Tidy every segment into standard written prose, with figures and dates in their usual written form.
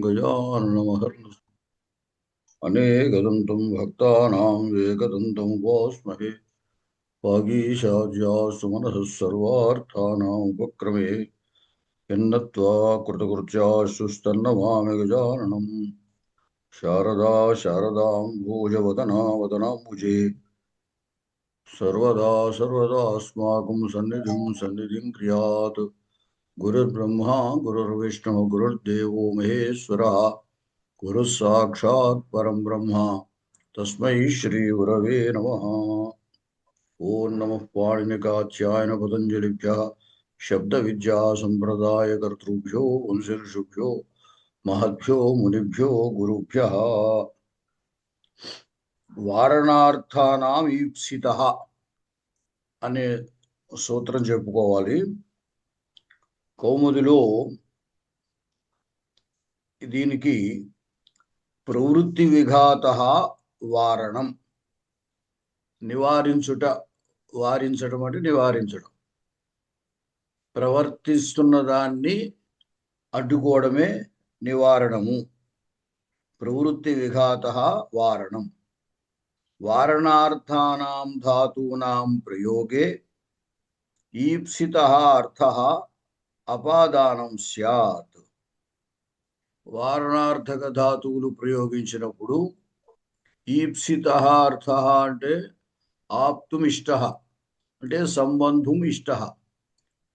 गजाननमहर्निशम् अनेकदन्तं भक्तानां एकदन्तम् उपास्महे वागीशाद्यास्तु मनसः सर्वार्थानाम् उपक्रमे यन्नत्वा कृतकृत्यास्तुस्तन्नमामि गजाननम् शारदा शारदां भोजवदना वदनाम्बुजे सर्वदा सर्वदास्माकं सन्निधिं क्रियात् गुरुर्ब्रह्मा गुरुर्विष्णुः गुरुर्देवो महेश्वरः गुरुः साक्षात् परं ब्रह्म तस्मै श्रीगुरवे नमः। ओं नमः पाणिनिकाचार्य पतञ्जलिभ्यः शब्दविद्या सम्प्रदायकर्तृभ्यो वंशऋषिभ्यो महद्भ्यो मुनिभ्यो गुरुभ्यः। వారణార్థానాం ఈప్సితః అనే సూత్రం చెప్పుకోవాలి. కౌముదిలో దీనికి ప్రవృత్తి విఘాతః వారణం, నివారించుట, వారించడం అంటే నివారించడం, ప్రవర్తిస్తున్న దాన్ని అడ్డుకోవడమే నివారణము. ప్రవృత్తి విఘాతః వారణం. వారణార్థానాం ధాతూనాం ప్రయోగే ఈప్సితః అర్థః అపాదానం స్యాత్. వారణార్థక ధాతువులు ప్రయోగించినప్పుడు ఈప్సితః అర్థః అంటే ఆప్తుమిష్టః అంటే సంబంధం ఇష్టః,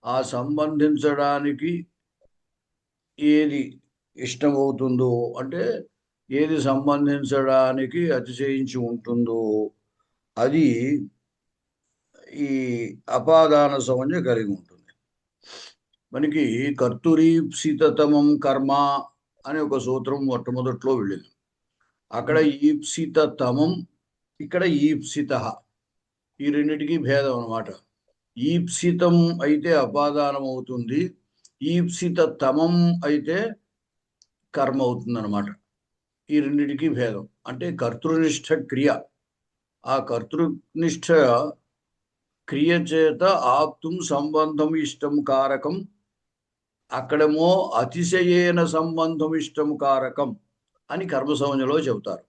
ఆ సంబంధించడానికి ఏది ఇష్టమవుతుందో అంటే ఏది సంబంధించడానికి అతిశయించి ఉంటుందో అది ఈ అపాదాన సంజ్ఞ కలిగి ఉంటుంది. మనకి కర్తురీప్సితతమం కర్మ అనే ఒక సూత్రం మొట్టమొదట్లో వెళ్ళింది. అక్కడ ఈప్సితతమం, ఇక్కడ ఈప్సిత, ఈ రెండిటికి భేదం అన్నమాట. ఈప్సితం అయితే అపాదానం అవుతుంది, ఈప్సితతమం అయితే కర్మ అవుతుంది అన్నమాట. ఈ రెండిటికి భేదం అంటే కర్తృనిష్ట క్రియ, ఆ కర్తృనిష్ట క్రియ చేత ఆప్తుం సంబంధం ఇష్టం కారకం, అక్కడేమో అతిశయేన సంబంధం ఇష్టం కారకం అని కర్మ సంజ్ఞలో చెబుతారు.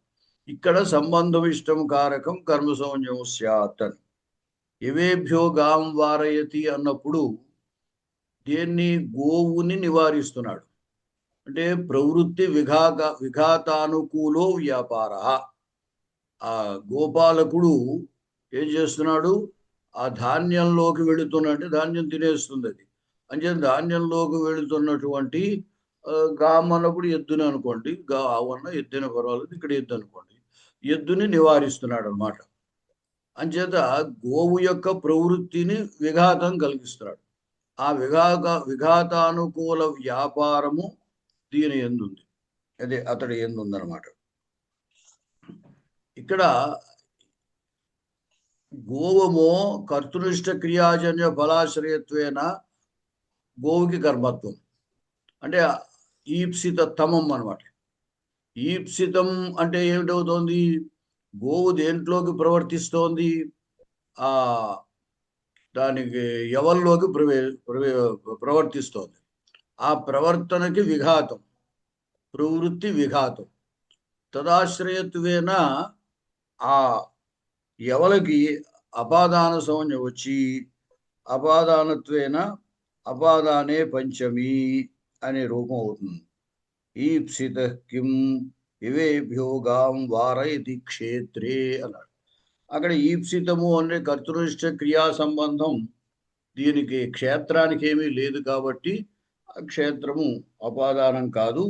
ఇక్కడ సంబంధం ఇష్టం కారకం కర్మ సంజ్ఞం స్యాత్ అని. ఎవేభ్యో గాం వారయతి అన్నప్పుడు దేన్ని, గోవుని నివారిస్తున్నాడు. అంటే ప్రవృత్తి విఘాతానుకూలో వ్యాపార. ఆ గోపాలకుడు ఏం చేస్తున్నాడు, ఆ ధాన్యంలోకి వెళుతున్నట్టు ధాన్యం తినేస్తుంది అది. అంటే ధాన్యంలోకి వెళుతున్నటువంటి గాం అన్నప్పుడు ఎద్దుని అనుకోండి, ఆవన్న ఎద్దున పర్వాలేదు, ఇక్కడ ఎద్దు అనుకోండి, ఎద్దుని నివారిస్తున్నాడు అనమాట. అంచేత గోవు యొక్క ప్రవృత్తిని విఘాతం కలిగిస్తున్నాడు. ఆ విఘాతానుకూల వ్యాపారము దీని ఎందుంది, అదే అతడి ఎందుందనమాట. ఇక్కడ గోవమో కర్తృనిష్ట క్రియాజన్య ఫలాశ్రయత్వేన గోవుకి కర్మత్వం అంటే ఈప్సిత తమం అనమాట. ఈప్సితం అంటే ఏమిటవుతోంది, గోవు దేంట్లోకి ప్రవర్తిస్తోంది, ఆ దానికి ఎవల్లోకి ప్రవర్తిస్తోంది. ఆ ప్రవర్తనకి విఘాతం, ప్రవృత్తి విఘాతం. తదాశ్రయత్వేన ఆ ఎవలకి అపాదాన సంజ్ఞ వచ్చి అపాదానత్వేన అపాదానే పంచమి అనే రూపం అవుతుంది. ఈప్సిత కిం ఇవేభ్యో గాం వారయతి క్షేత్రే అన్నాడు. అక్కడ ఈప్సితము అంటే కర్తృనిష్ట క్రియా సంబంధం దీనికి క్షేత్రానికి ఏమీ లేదు కాబట్టి ఆ క్షేత్రము అపాదానం కాదు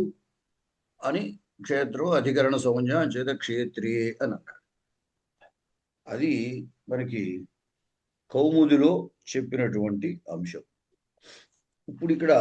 అని క్షేత్రం అధికరణ సంజ్ఞ చేత క్షేత్రియే అని అన్నాడు. అది మనకి కౌముదిలో చెప్పినటువంటి అంశం. ఇప్పుడు ఇక్కడ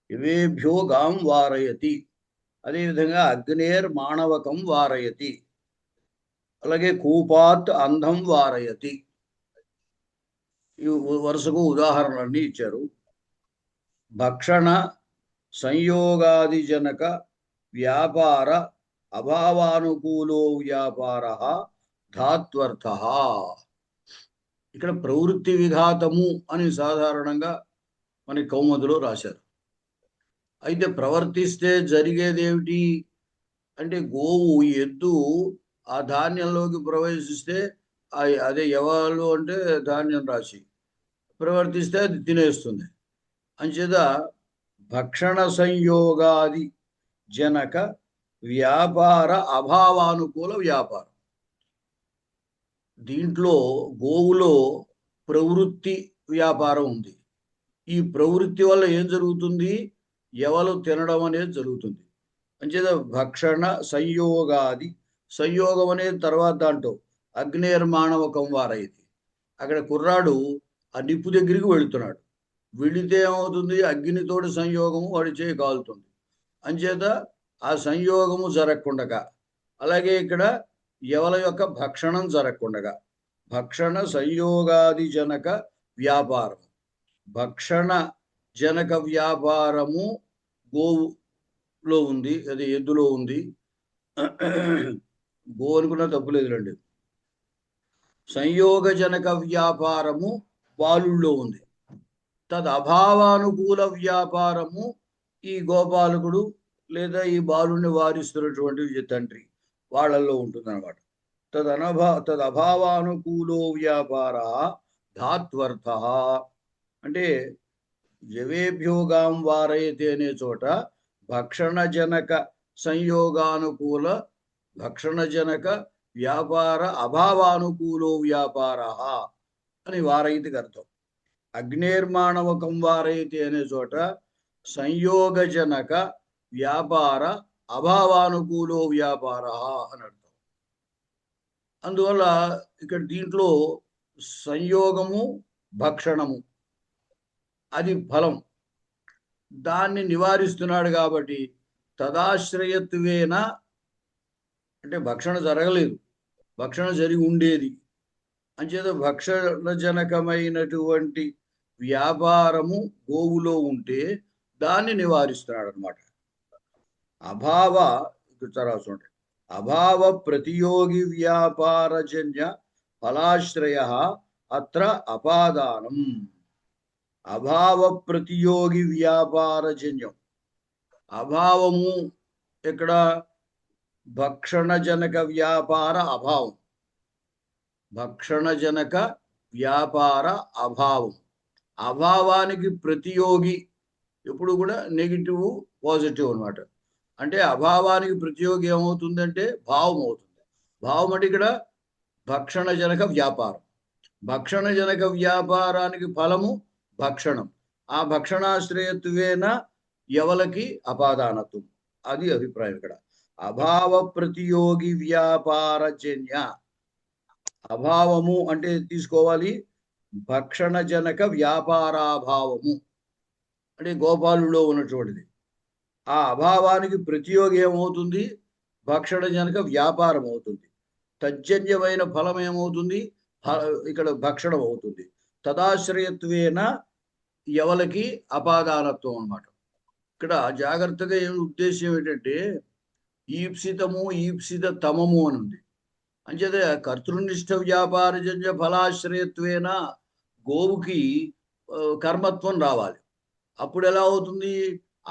ఇవేభ్యో గాం వారయతి, అదేవిధంగా అగ్నేర్ మాణవకం వారయతి, అలాగే కూపాత్ అంధం వారయతి. ఈ వరుసకు ఉదాహరణలన్నీ ఇచ్చారు. భక్షణ సంయోగాదిజనక వ్యాపార అభావానుకూలో వ్యాపార ధాత్వర్థ. ఇక్కడ ప్రవృత్తి విఘాతము అని సాధారణంగా మన కౌముదిలో రాశారు. అయితే ప్రవర్తిస్తే జరిగేది ఏమిటి అంటే, గోవు ఎద్దు ఆ ధాన్యంలోకి ప్రవేశిస్తే అదే ఎవరు అంటే ధాన్యం రాశి ప్రవర్తిస్తే అది తినేస్తుంది. అంచేత భక్షణ సంయోగాది జనక వ్యాపార అభావానుకూల వ్యాపారం. దీంట్లో గోవులో ప్రవృత్తి వ్యాపారం ఉంది. ఈ ప్రవృత్తి వల్ల ఏం జరుగుతుంది? ఎవరు తినడం అనేది జరుగుతుంది. అంచేత భక్షణ సంయోగాది, సంయోగం అనేది తర్వాత దాంట్లో అగ్నేర్మాణవకం వారైంది. అక్కడ కుర్రాడు ఆ నిప్పు దగ్గరికి వెళుతున్నాడు. వెళితే ఏమవుతుంది? అగ్నితోటి సంయోగము వాడి చేయి కాలుతుంది. అంచేత ఆ సంయోగము జరగకుండగా, అలాగే ఇక్కడ ఎవల యొక్క భక్షణం జరగకుండగా, భక్షణ సంయోగాది జనక వ్యాపారం, భక్షణ జనక వ్యాపారము గోవులో ఉంది, అది ఎద్దులో ఉంది. గో అనుకున్నా తప్పులేదులండి. సంయోగజనక వ్యాపారము బాలుల్లో ఉంది. తద్ అభావానుకూల వ్యాపారము ఈ గోపాలకుడు లేదా ఈ బాలుని వారిస్తున్నటువంటి తండ్రి వాళ్ళల్లో ఉంటుందన్నమాట. తదభావానుకూలో వ్యాపార ధాత్వర్థ. అంటే జవేభ్యోగాం వారయతే అనే చోట భక్షణజనక సంయోగానుకూల భక్షణజనక వ్యాపార అభావానుకూలో వ్యాపార అని వారయితికి అర్థం. అగ్నేర్మాణవకం వారయితే అనే చోట సంయోగజనక వ్యాపార అభావానుకూలో వ్యాపార అని అర్థం. అందువల్ల ఇక్కడ దీంట్లో సంయోగము భక్షణము అది ఫలం, దాన్ని నివారిస్తున్నాడు. కాబట్టి తదాశ్రయత్వేన అంటే భక్షణ జరగలేదు, భక్షణ జరిగి ఉండేది. అంచేత భక్షణజనకమైనటువంటి వ్యాపారము గోవులో ఉంటే దాన్ని నివారిస్తున్నాడు అనమాట. అభావ చూడండి, అభావ ప్రతియోగి వ్యాపారజన్య ఫలాశ్రయ అత్ర అపాదానం. అభావ ప్రతియోగి వ్యాపారజన్యం, అభావము ఇక్కడ భక్షణజనక వ్యాపార అభావం, భక్షణజనక వ్యాపార అభావం. అభావానికి ప్రతియోగి ఎప్పుడు కూడా నెగిటివ్ పాజిటివ్ అనమాట. అంటే అభావానికి ప్రతియోగి ఏమవుతుందంటే భావం అవుతుంది. భావం అంటే ఇక్కడ భక్షణజనక వ్యాపారం, భక్షణజనక వ్యాపారానికి ఫలము భక్షణం. ఆ భక్షణాశ్రయత్వేన ఎవలకి అపాదానత్వం, అది అభిప్రాయం ఇక్కడ. అభావ ప్రతియోగి వ్యాపారజన్య, అభావము అంటే తీసుకోవాలి భక్షణజనక వ్యాపారాభావము అంటే గోపాలులో ఉన్నటువంటిది. ఆ అభావానికి ప్రతియోగి ఏమవుతుంది? భక్షణజనక వ్యాపారం అవుతుంది. తజ్జన్యమైన ఫలం ఏమవుతుంది? ఇక్కడ భక్షణం అవుతుంది. తదాశ్రయత్వేన ఎవలకి అపాదానత్వం అన్నమాట. ఇక్కడ జాగ్రత్తగా ఏమి ఉద్దేశం ఏంటంటే, ఈప్సితము ఈప్సిత తమము అని ఉంది. అంచేత కర్తృనిష్ట వ్యాపారజన్య ఫలాశ్రయత్వేన గోవుకి కర్మత్వం రావాలి. అప్పుడు ఎలా అవుతుంది?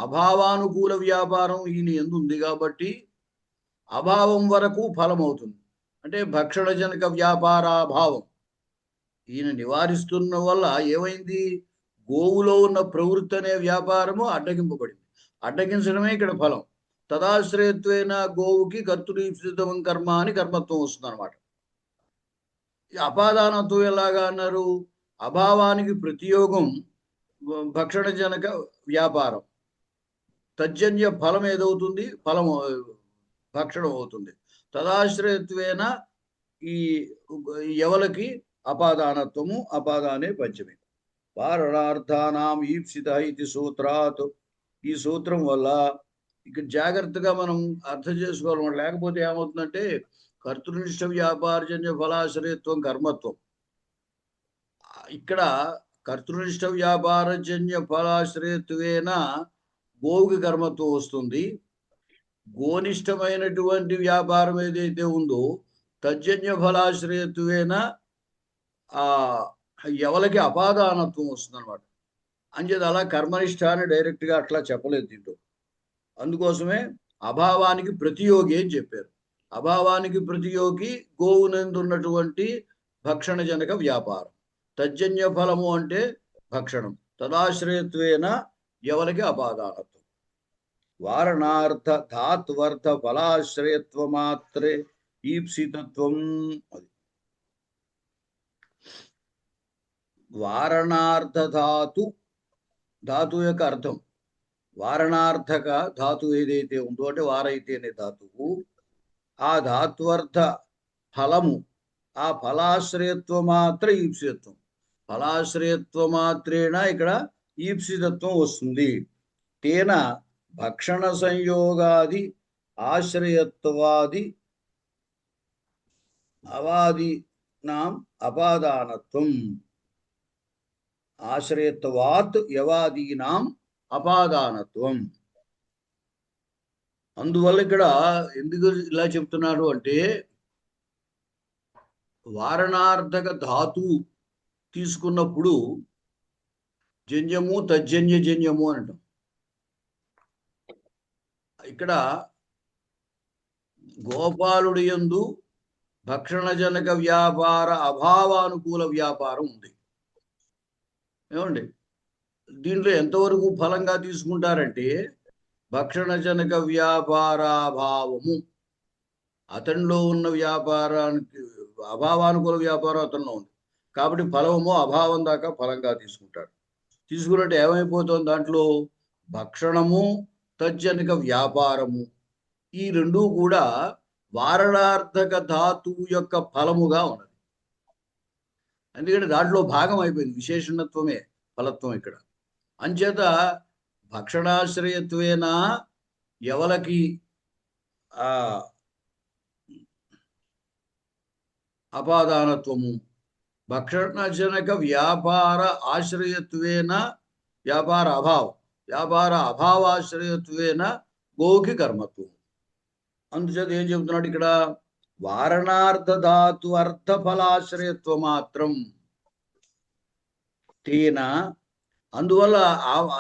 అభావానుకూల వ్యాపారం ఈయన ఎందు ఉంది కాబట్టి అభావం వరకు ఫలం అవుతుంది. అంటే భక్షణజనక వ్యాపారాభావం ఈయన నివారిస్తున్న వల్ల ఏమైంది? గోవులో ఉన్న ప్రవృత్తి అనే వ్యాపారము అడ్డగింపబడింది. అడ్డగించడమే ఇక్కడ ఫలం. తదాశ్రయత్వేన గోవుకి కర్తృనిష్ఠితం కర్మ అని కర్మత్వం వస్తుంది అనమాట. అపాదానత్వం ఎలాగా అన్నారు? అభావానికి ప్రతియోగం భక్షణజనక వ్యాపారం, తజ్జన్య ఫలం ఏదవుతుంది? ఫలం భక్షణం అవుతుంది. తదాశ్రయత్వేన ఈ ఎవలకి అపాదానత్వము, అపాదానే పంచమి. వారణార్థానాం ఈప్సిత ఇది సూత్రాత్ ఈ సూత్రం వల్ల ఇక్కడ జాగ్రత్తగా మనం అర్థం చేసుకోవాలి. లేకపోతే ఏమవుతుందంటే కర్తృనిష్ట వ్యాపారజన్య ఫలాశ్రయత్వం కర్మత్వం. ఇక్కడ కర్తృనిష్ట వ్యాపారజన్య ఫలాశ్రయత్వేన గోవుకి కర్మత్వం వస్తుంది. గోనిష్టమైనటువంటి వ్యాపారం ఏదైతే ఉందో తజ్జన్య ఫలాశ్రయత్వేన ఎవరికి అపాదానత్వం వస్తుంది అనమాట. అంచేత అలా కర్మనిష్ట అని డైరెక్ట్గా అట్లా చెప్పలేదు దీంట్లో. అందుకోసమే అభావానికి ప్రతియోగి అని చెప్పారు. అభావానికి ప్రతియోగి గోవునందు ఉన్నటువంటి భక్షణ జనక వ్యాపారం. తజ్జన్య ఫలము అంటే భక్షణం. తదాశ్రయత్వేన ఎవరికి అపాదానత్వం. వారణార్థ ధాత్వర్థ ఫలాశ్రయత్వ మాత్రే ఈప్సితత్వం. అది వారణార్థ ధాతు యొక్క అర్థం. వారణార్థక ధాతు ఏదైతే ఉందో అంటే వారైతేనే ధాతువు, ఆ ధాత్వర్థ ఫలము, ఆ ఫలాశ్రయత్వ మాత్ర ఈప్సితత్వం. ఫలాశ్రయత్వ మాత్రేణ ఇక్కడ ఈప్సితత్వం వస్తుంది. తేన భక్షణ సంయోగాది ఆశ్రయత్వాది అవాదినాం అపాదానత్వం. ఆశ్రయత్వాత్ యవాదీనాం అపాదానత్వం. అందువల్ల ఇక్కడ ఎందుకు ఇలా చెప్తున్నాడు అంటే వారణార్థక ధాతు తీసుకున్నప్పుడు జన్యము తజ్జన్య జన్యము అని అంటాం. ఇక్కడ గోపాలుడి యందు భక్షణ జనక వ్యాపార అభావానుకూల వ్యాపారం ఉంది. ఏమండి, దీంట్లో ఎంతవరకు ఫలంగా తీసుకుంటారంటే భక్షణ జనక వ్యాపారాభావము అతనిలో ఉన్న వ్యాపారానికి అభావానుకూల వ్యాపారం అతనిలో ఉంది కాబట్టి ఫలము అభావం దాకా ఫలంగా తీసుకుంటాడు. తీసుకున్నట్టు ఏమైపోతుంది, దాంట్లో భక్షణము తజ్జనక వ్యాపారము ఈ రెండూ కూడా వారణార్థక ధాతువు యొక్క ఫలముగా ఉన్నది. ఎందుకంటే దాంట్లో భాగం అయిపోయింది. విశేషణత్వమే ఫలత్వం ఇక్కడ. అంచేత భక్షణాశ్రయత్వేన ఎవలకి అపాదానత్వము, భక్షణజనక వ్యాపార ఆశ్రయత్వేన వ్యాపార అభావాశ్రయత్వేన గోకి కర్మత్వం. అందుచేత ఏం చెబుతున్నాడు ఇక్కడ, వారణార్థ ధాతు అర్థ ఫలాశ్రయత్వ మాత్రం తేన. అందువల్ల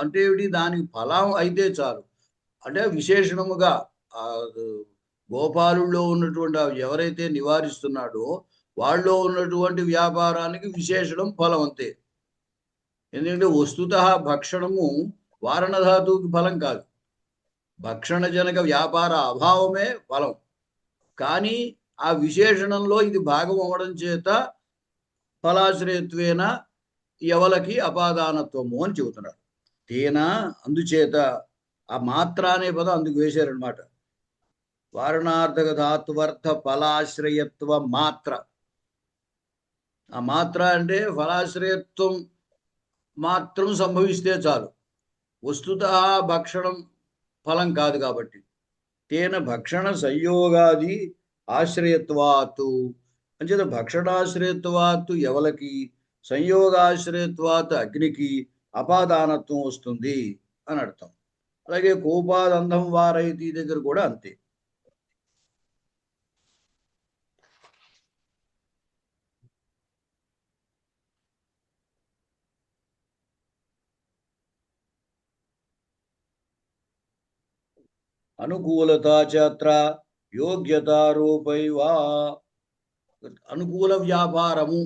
అంటే ఏమిటి, దానికి ఫలం అయితే చాలు. అంటే విశేషణముగా గోపాలుల్లో ఉన్నటువంటి ఎవరైతే నివారిస్తున్నాడో వాళ్ళలో ఉన్నటువంటి వ్యాపారానికి విశేషణం ఫలం అంతే. ఎందుకంటే వస్తుత భక్షణము వారణధాతువుకి ఫలం కాదు, భక్షణ జనక వ్యాపార అభావమే ఫలం. కానీ ఆ విశేషణంలో ఇది భాగం అవ్వడం చేత ఫలాశ్రయత్వేన ఎవలకి అపాదానత్వము అని చెబుతున్నారు. తేన అందుచేత ఆ మాత్ర అనే పదం అందుకు వేశారనమాట. వారణార్థక ధాత్వర్థ ఫలాశ్రయత్వ మాత్ర. ఆ మాత్ర అంటే ఫలాశ్రయత్వం మాత్రం సంభవిస్తే చాలు, వస్తుత భక్షణం ఫలం కాదు కాబట్టి. తేన భక్షణ సంయోగాది ఆశ్రయత్వాత్తు. అంచేత భక్షణాశ్రయత్వాత్తు ఎవలకి, సంయోగాశ్రయత్వాత్ అగ్నికి అపాదానత్వం వస్తుంది అని అర్థం. అలాగే కోపాదంధం వారైతీ దగ్గర కూడా అంతే. అనుకూలతా చాత్ర యోగ్యతారూపైవా. అనుకూల వ్యాపారము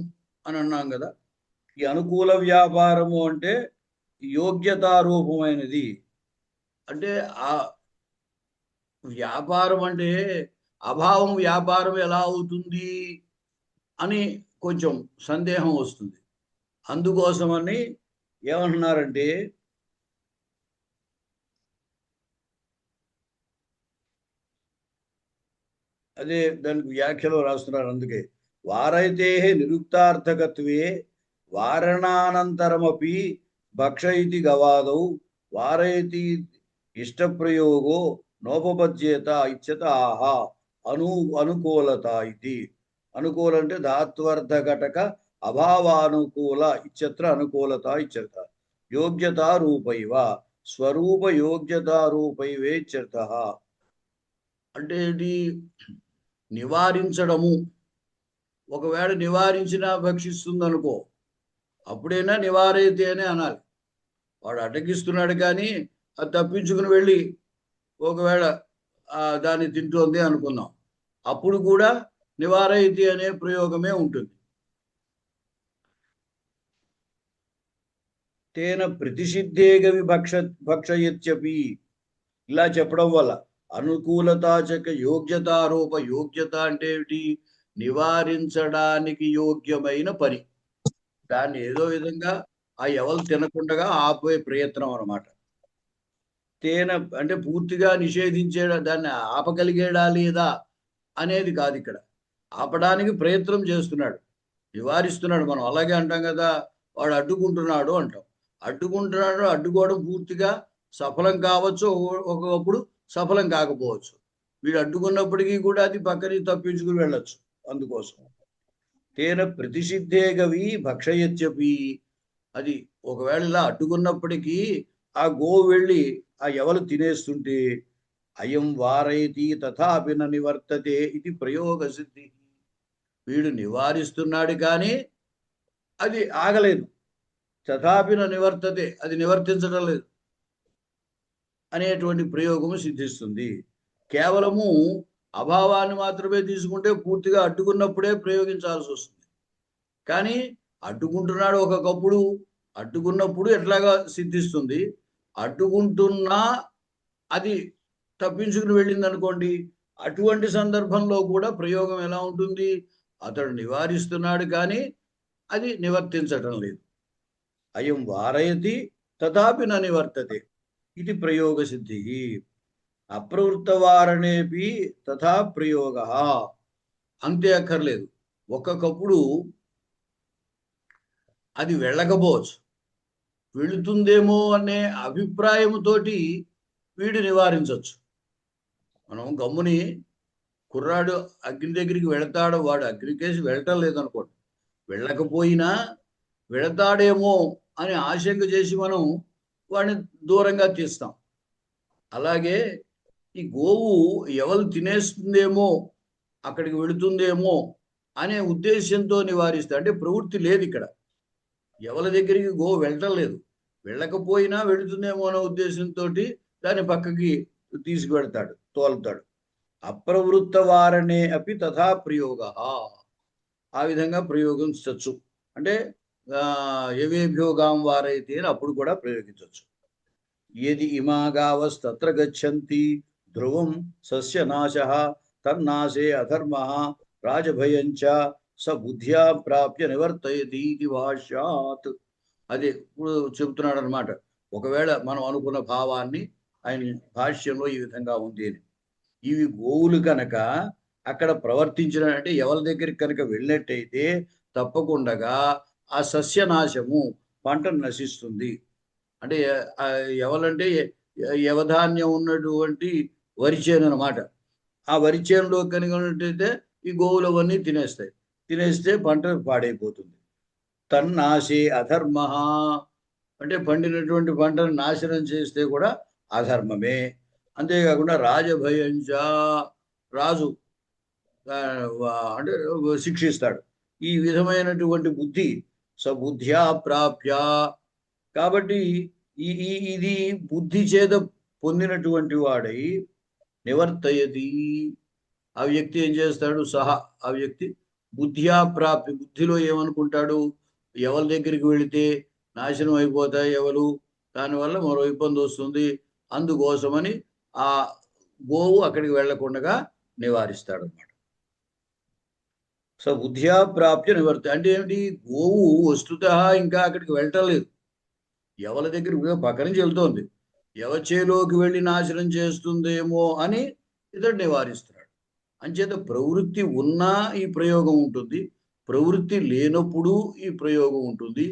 అని అన్నాం కదా. ఈ అనుకూల వ్యాపారము అంటే యోగ్యతారూపమైనది. అంటే ఆ వ్యాపారం అంటే అభావం వ్యాపారం ఎలా అవుతుంది అని కొంచెం సందేహం వస్తుంది. అందుకోసమని ఏమంటున్నారంటే అదే దానికి వ్యాఖ్యలో రాస్తున్నారు. అందుకే వారైతే నిరుక్తార్థకత్వే వారణానంతరమపి భక్షయితి గవాదౌ వారైతి ఇష్టప్రయోగో నోపపద్యేత ఇచ్చత ఆహా అనుకూలత ఇది. అనుకూల అంటే ధాత్వర్థ ఘటక అభావానుకూల ఇచ్చత్ర అనుకూలత ఇచ్చత. యోగ్యతా రూపైవ స్వరూప యోగ్యతా రూపైవేత్యర్థ. అంటే ఏంటి? నివారించడము. ఒకవేళ నివారించినా భక్షిస్తుంది అనుకో, అప్పుడైనా నివారైతే అని అనాలి. వాడు అడ్డగిస్తున్నాడు కానీ అది తప్పించుకుని వెళ్ళి ఒకవేళ దాన్ని తింటోంది అనుకుందాం, అప్పుడు కూడా నివారైతి అనే ప్రయోగమే ఉంటుంది. తేన ప్రతిషిద్ధేగవి భక్షయత్యపి. ఇలా చెప్పడం వల్ల అనుకూలతాచక యోగ్యతారూప. యోగ్యత అంటే ఏమిటి? నివారించడానికి యోగ్యమైన పని. దాన్ని ఏదో విధంగా ఆ ఎవరు తినకుండా ఆపే ప్రయత్నం అన్నమాట. తేన అంటే పూర్తిగా నిషేధించే, దాన్ని ఆపగలిగేడా లేదా అనేది కాదు ఇక్కడ. ఆపడానికి ప్రయత్నం చేస్తున్నాడు, నివారిస్తున్నాడు. మనం అలాగే అంటాం కదా, వాడు అడ్డుకుంటున్నాడు అంటాం. అడ్డుకుంటున్నాడు, అడ్డుకోవడం పూర్తిగా సఫలం కావచ్చు, ఒకప్పుడు సఫలం కాకపోవచ్చు. వీడు అడ్డుకున్నప్పటికీ కూడా అది పక్కని తప్పించుకుని వెళ్ళొచ్చు. అందుకోసం తేన ప్రతిషిద్ధేగవి భక్షయత్యపి. అది ఒకవేళ ఇలా అడ్డుకున్నప్పటికీ ఆ గోవు వెళ్ళి ఆ ఎవరు తినేస్తుంటే అయం వారైతి తథాపి న నివర్తతే ఇది ప్రయోగ సిద్ధి. వీడు నివారిస్తున్నాడు కానీ అది ఆగలేదు. తథాపి న నివర్తతే, అది నివర్తించడం లేదు అనేటువంటి ప్రయోగము సిద్ధిస్తుంది. కేవలము అభావాన్ని మాత్రమే తీసుకుంటే పూర్తిగా అడ్డుకున్నప్పుడే ప్రయోగించాల్సి వస్తుంది. కానీ అడ్డుకుంటున్నాడు ఒకప్పుడు, అడ్డుకున్నప్పుడు ఎట్లాగా సిద్ధిస్తుంది. అడ్డుకుంటున్నా అది తప్పించుకుని వెళ్ళింది అనుకోండి, అటువంటి సందర్భంలో కూడా ప్రయోగం ఎలా ఉంటుంది? అతడు నివారిస్తున్నాడు కానీ అది నివర్తించటం లేదు. అయం వారయతి తథాపి న నివర్తతే ఇది ప్రయోగ సిద్ధి. అప్రవృత్తవారణేపి తథా ప్రయోగ. అంతే అక్కర్లేదు, ఒక్కొక్కప్పుడు అది వెళ్ళకపోవచ్చు, వెళుతుందేమో అనే అభిప్రాయముతోటి వీడు నివారించవచ్చు. మనం గమ్ముని కుర్రాడు అగ్ని దగ్గరికి వెళతాడు, వాడు అగ్నికేసి వెళ్ళటం లేదనుకోండి, వెళ్ళకపోయినా వెళతాడేమో అని ఆశంక చేసి మనం వాడిని దూరంగా తీస్తాం. అలాగే ఈ గోవు ఎవరు తినేస్తుందేమో, అక్కడికి వెళుతుందేమో అనే ఉద్దేశంతో నివారిస్తా. అంటే ప్రవృత్తి లేదు ఇక్కడ, ఎవరి దగ్గరికి గోవు వెళ్ళటం లేదు, వెళ్ళకపోయినా వెళుతుందేమో అనే ఉద్దేశంతో దాన్ని పక్కకి తీసుకువెడతాడు, తోలుతాడు. అప్రవృత్త వారణే అపి తథా ప్రయోగ. ఆ విధంగా ప్రయోగించవచ్చు. అంటే యవేభ్యోగాం వారైతే అని అప్పుడు కూడా ప్రయోగించవచ్చు. ఏది ఇమాగావస్తత్ర గచ్చంతి ధ్రువం సస్యనాశ తన్నాశే అధర్మ రాజభయంచ స బుద్ధ్యా ప్రాప్య నివర్తయతి ఇది భాష్యాత్. అదే ఇప్పుడు చెబుతున్నాడు అనమాట. ఒకవేళ మనం అనుకున్న భావాన్ని ఆయన భాష్యంలో ఈ విధంగా ఉంది అని. ఇవి గోవులు కనుక అక్కడ ప్రవర్తించిన, అంటే ఎవరి దగ్గరికి కనుక వెళ్ళినట్టయితే తప్పకుండా ఆ సస్యనాశము, పంట నశిస్తుంది. అంటే ఎవరంటే యవధాన్యం ఉన్నటువంటి వరి చేను అనమాట. ఆ వరి చేనులో కనుక ఉన్నట్టయితే ఈ గోవులు అవన్నీ తినేస్తాయి, తినేస్తే పంట పాడైపోతుంది. తన్నాశే అధర్మ. అంటే పండినటువంటి పంటను నాశనం చేస్తే కూడా అధర్మమే. అంతేకాకుండా రాజభయంచ, రాజు అంటే శిక్షిస్తాడు. ఈ విధమైనటువంటి బుద్ధి సబుద్ధ్యా ప్రాప్య. కాబట్టి ఇది బుద్ధి చేత పొందినటువంటి వాడై నివర్తయతి. ఆ వ్యక్తి ఏం చేస్తాడు? సహా ఆ వ్యక్తి బుద్ధ్యా ప్రాప్తి, బుద్ధిలో ఏమనుకుంటాడు? ఎవరి దగ్గరికి వెళితే నాశనం అయిపోతాయి ఎవరు, దానివల్ల మరో ఇబ్బంది వస్తుంది, అందుకోసమని ఆ గోవు అక్కడికి వెళ్లకుండా నివారిస్తాడు అన్నమాట. సో బుద్ధ్యా ప్రాప్య నివర్త అంటే ఏమిటి? గోవు వస్తుత ఇంకా అక్కడికి వెళ్ళటం లేదు, ఎవరి దగ్గరికి పక్క నుంచి వెళ్తోంది, ఎవరి చేలోకి వెళ్ళి నాశనం చేస్తుందేమో అని ఇతడు నివారిస్తున్నాడు. అంచేత ప్రవృత్తి ఉన్నా ఈ ప్రయోగం ఉంటుంది, ప్రవృత్తి లేనప్పుడు ఈ ప్రయోగం ఉంటుంది.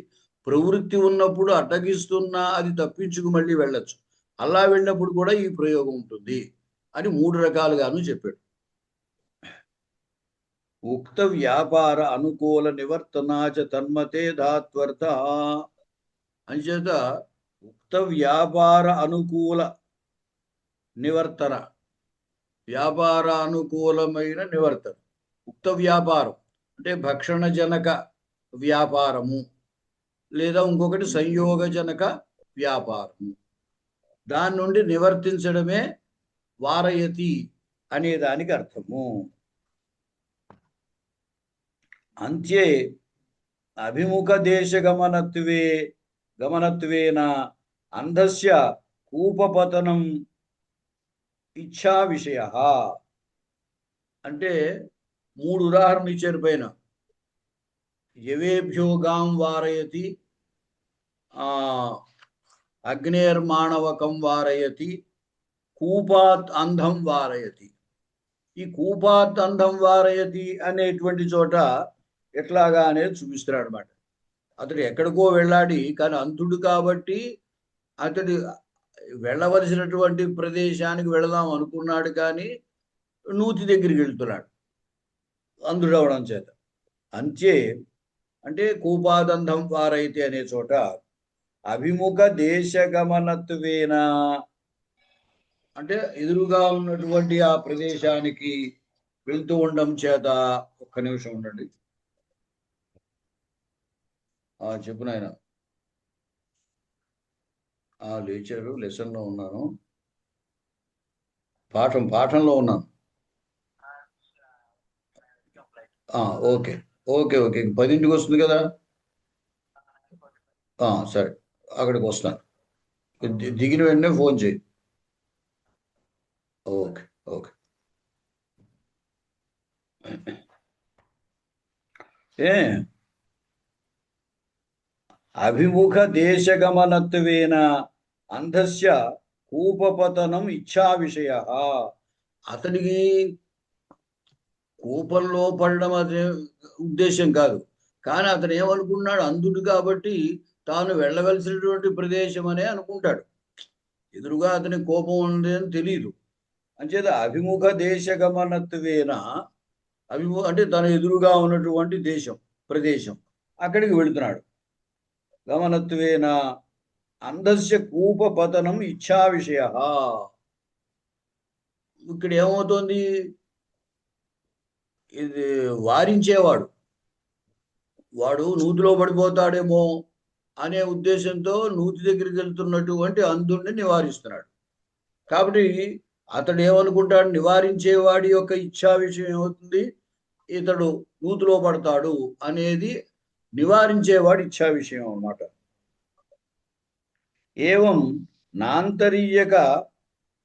ప్రవృత్తి ఉన్నప్పుడు అడ్డగిస్తున్నా అది తప్పించుకు మళ్ళీ వెళ్ళచ్చు, అలా వెళ్ళినప్పుడు కూడా ఈ ప్రయోగం ఉంటుంది అని 3 రకాలుగాను చెప్పాడు. ఉక్త వ్యాపార అనుకూల నివర్తనాచ తన్మతే ధాత్వర్థ. అంచేత ఉక్త వ్యాపార అనుకూల నివర్తన, వ్యాపారానుకూలమైన నివర్తన. ఉక్త వ్యాపారం అంటే భక్షణజనక వ్యాపారము, లేదా ఇంకొకటి సంయోగజనక వ్యాపారము. దాని నుండి నివర్తించడమే వారయతి అనే దానికి అర్థము. అంత్యే అభిముఖ దేశ గమనత్వేన అంధస్య కూపపతనం ఇచ్ఛా విషయ. అంటే 3 ఉదాహరణలు ఇచ్చారు పైన. యవేభ్యోగాం వారయతి, అగ్నేర్మాణవకం వారయతి, కూపాత్ అంధం వారయతి. ఈ కూపాత్ అంధం వారయతి అనేటువంటి చోట ఎట్లాగా అనేది చూపిస్తున్నాడు అనమాట. అతడు ఎక్కడికో వెళ్ళాడి, కానీ అంధుడు కాబట్టి అతడు వెళ్ళవలసినటువంటి ప్రదేశానికి వెళదాం అనుకున్నాడు, కానీ నూతి దగ్గరికి వెళ్తున్నాడు అంధుడవడం చేత. అంత్యే అంటే కూపాదంధం వారైతే అనే చోట అభిముఖ దేశగమనత్వేన అంటే ఎదురుగా ఉన్నటువంటి ఆ ప్రదేశానికి వెళ్తూ ఉండడం చేత. ఒక్క నిమిషం ఉండండి. చెప్పు నాయన. లేచారు, లెసన్లో ఉన్నాను, పాఠంలో ఉన్నాను. ఓకే ఓకే ఓకే 10ంటికి వస్తుంది కదా. సరే, అక్కడికి వస్తాను. దిగిన వెంటనే ఫోన్ చేయి. Okay okay. అభిముఖ దేశగమనత్వేన అంధస్య కూపపతనం ఇచ్ఛా విషయ. అతనికి కూపంలో పడడం అదే ఉద్దేశం కాదు, కానీ అతను ఏమనుకున్నాడు, అంధుడు కాబట్టి తాను వెళ్ళవలసినటువంటి ప్రదేశం అనే అనుకుంటాడు. ఎదురుగా అతని కోపం ఉంది అని తెలియదు. అంచేత అభిముఖ దేశగమనత్వేన, అంటే తన ఎదురుగా ఉన్నటువంటి ప్రదేశం అక్కడికి వెళుతున్నాడు. గమనత్వేన అంధస్య కూపపతనం ఇచ్ఛా విషయ. ఇక్కడ ఏమవుతోంది, ఇది వారించేవాడు, వాడు నూతిలో పడిపోతాడేమో అనే ఉద్దేశంతో నూతి దగ్గరికి వెళ్తున్నటువంటి అంధుడిని నివారిస్తున్నాడు. కాబట్టి అతడు ఏమనుకుంటాడు, నివారించేవాడి యొక్క ఇచ్ఛా విషయం ఏమవుతుంది, ఇతడు నూతిలో పడతాడు అనేది నివారించేవాడి ఇచ్ఛా విషయం అన్నమాట. ఏవం నాంతరీయక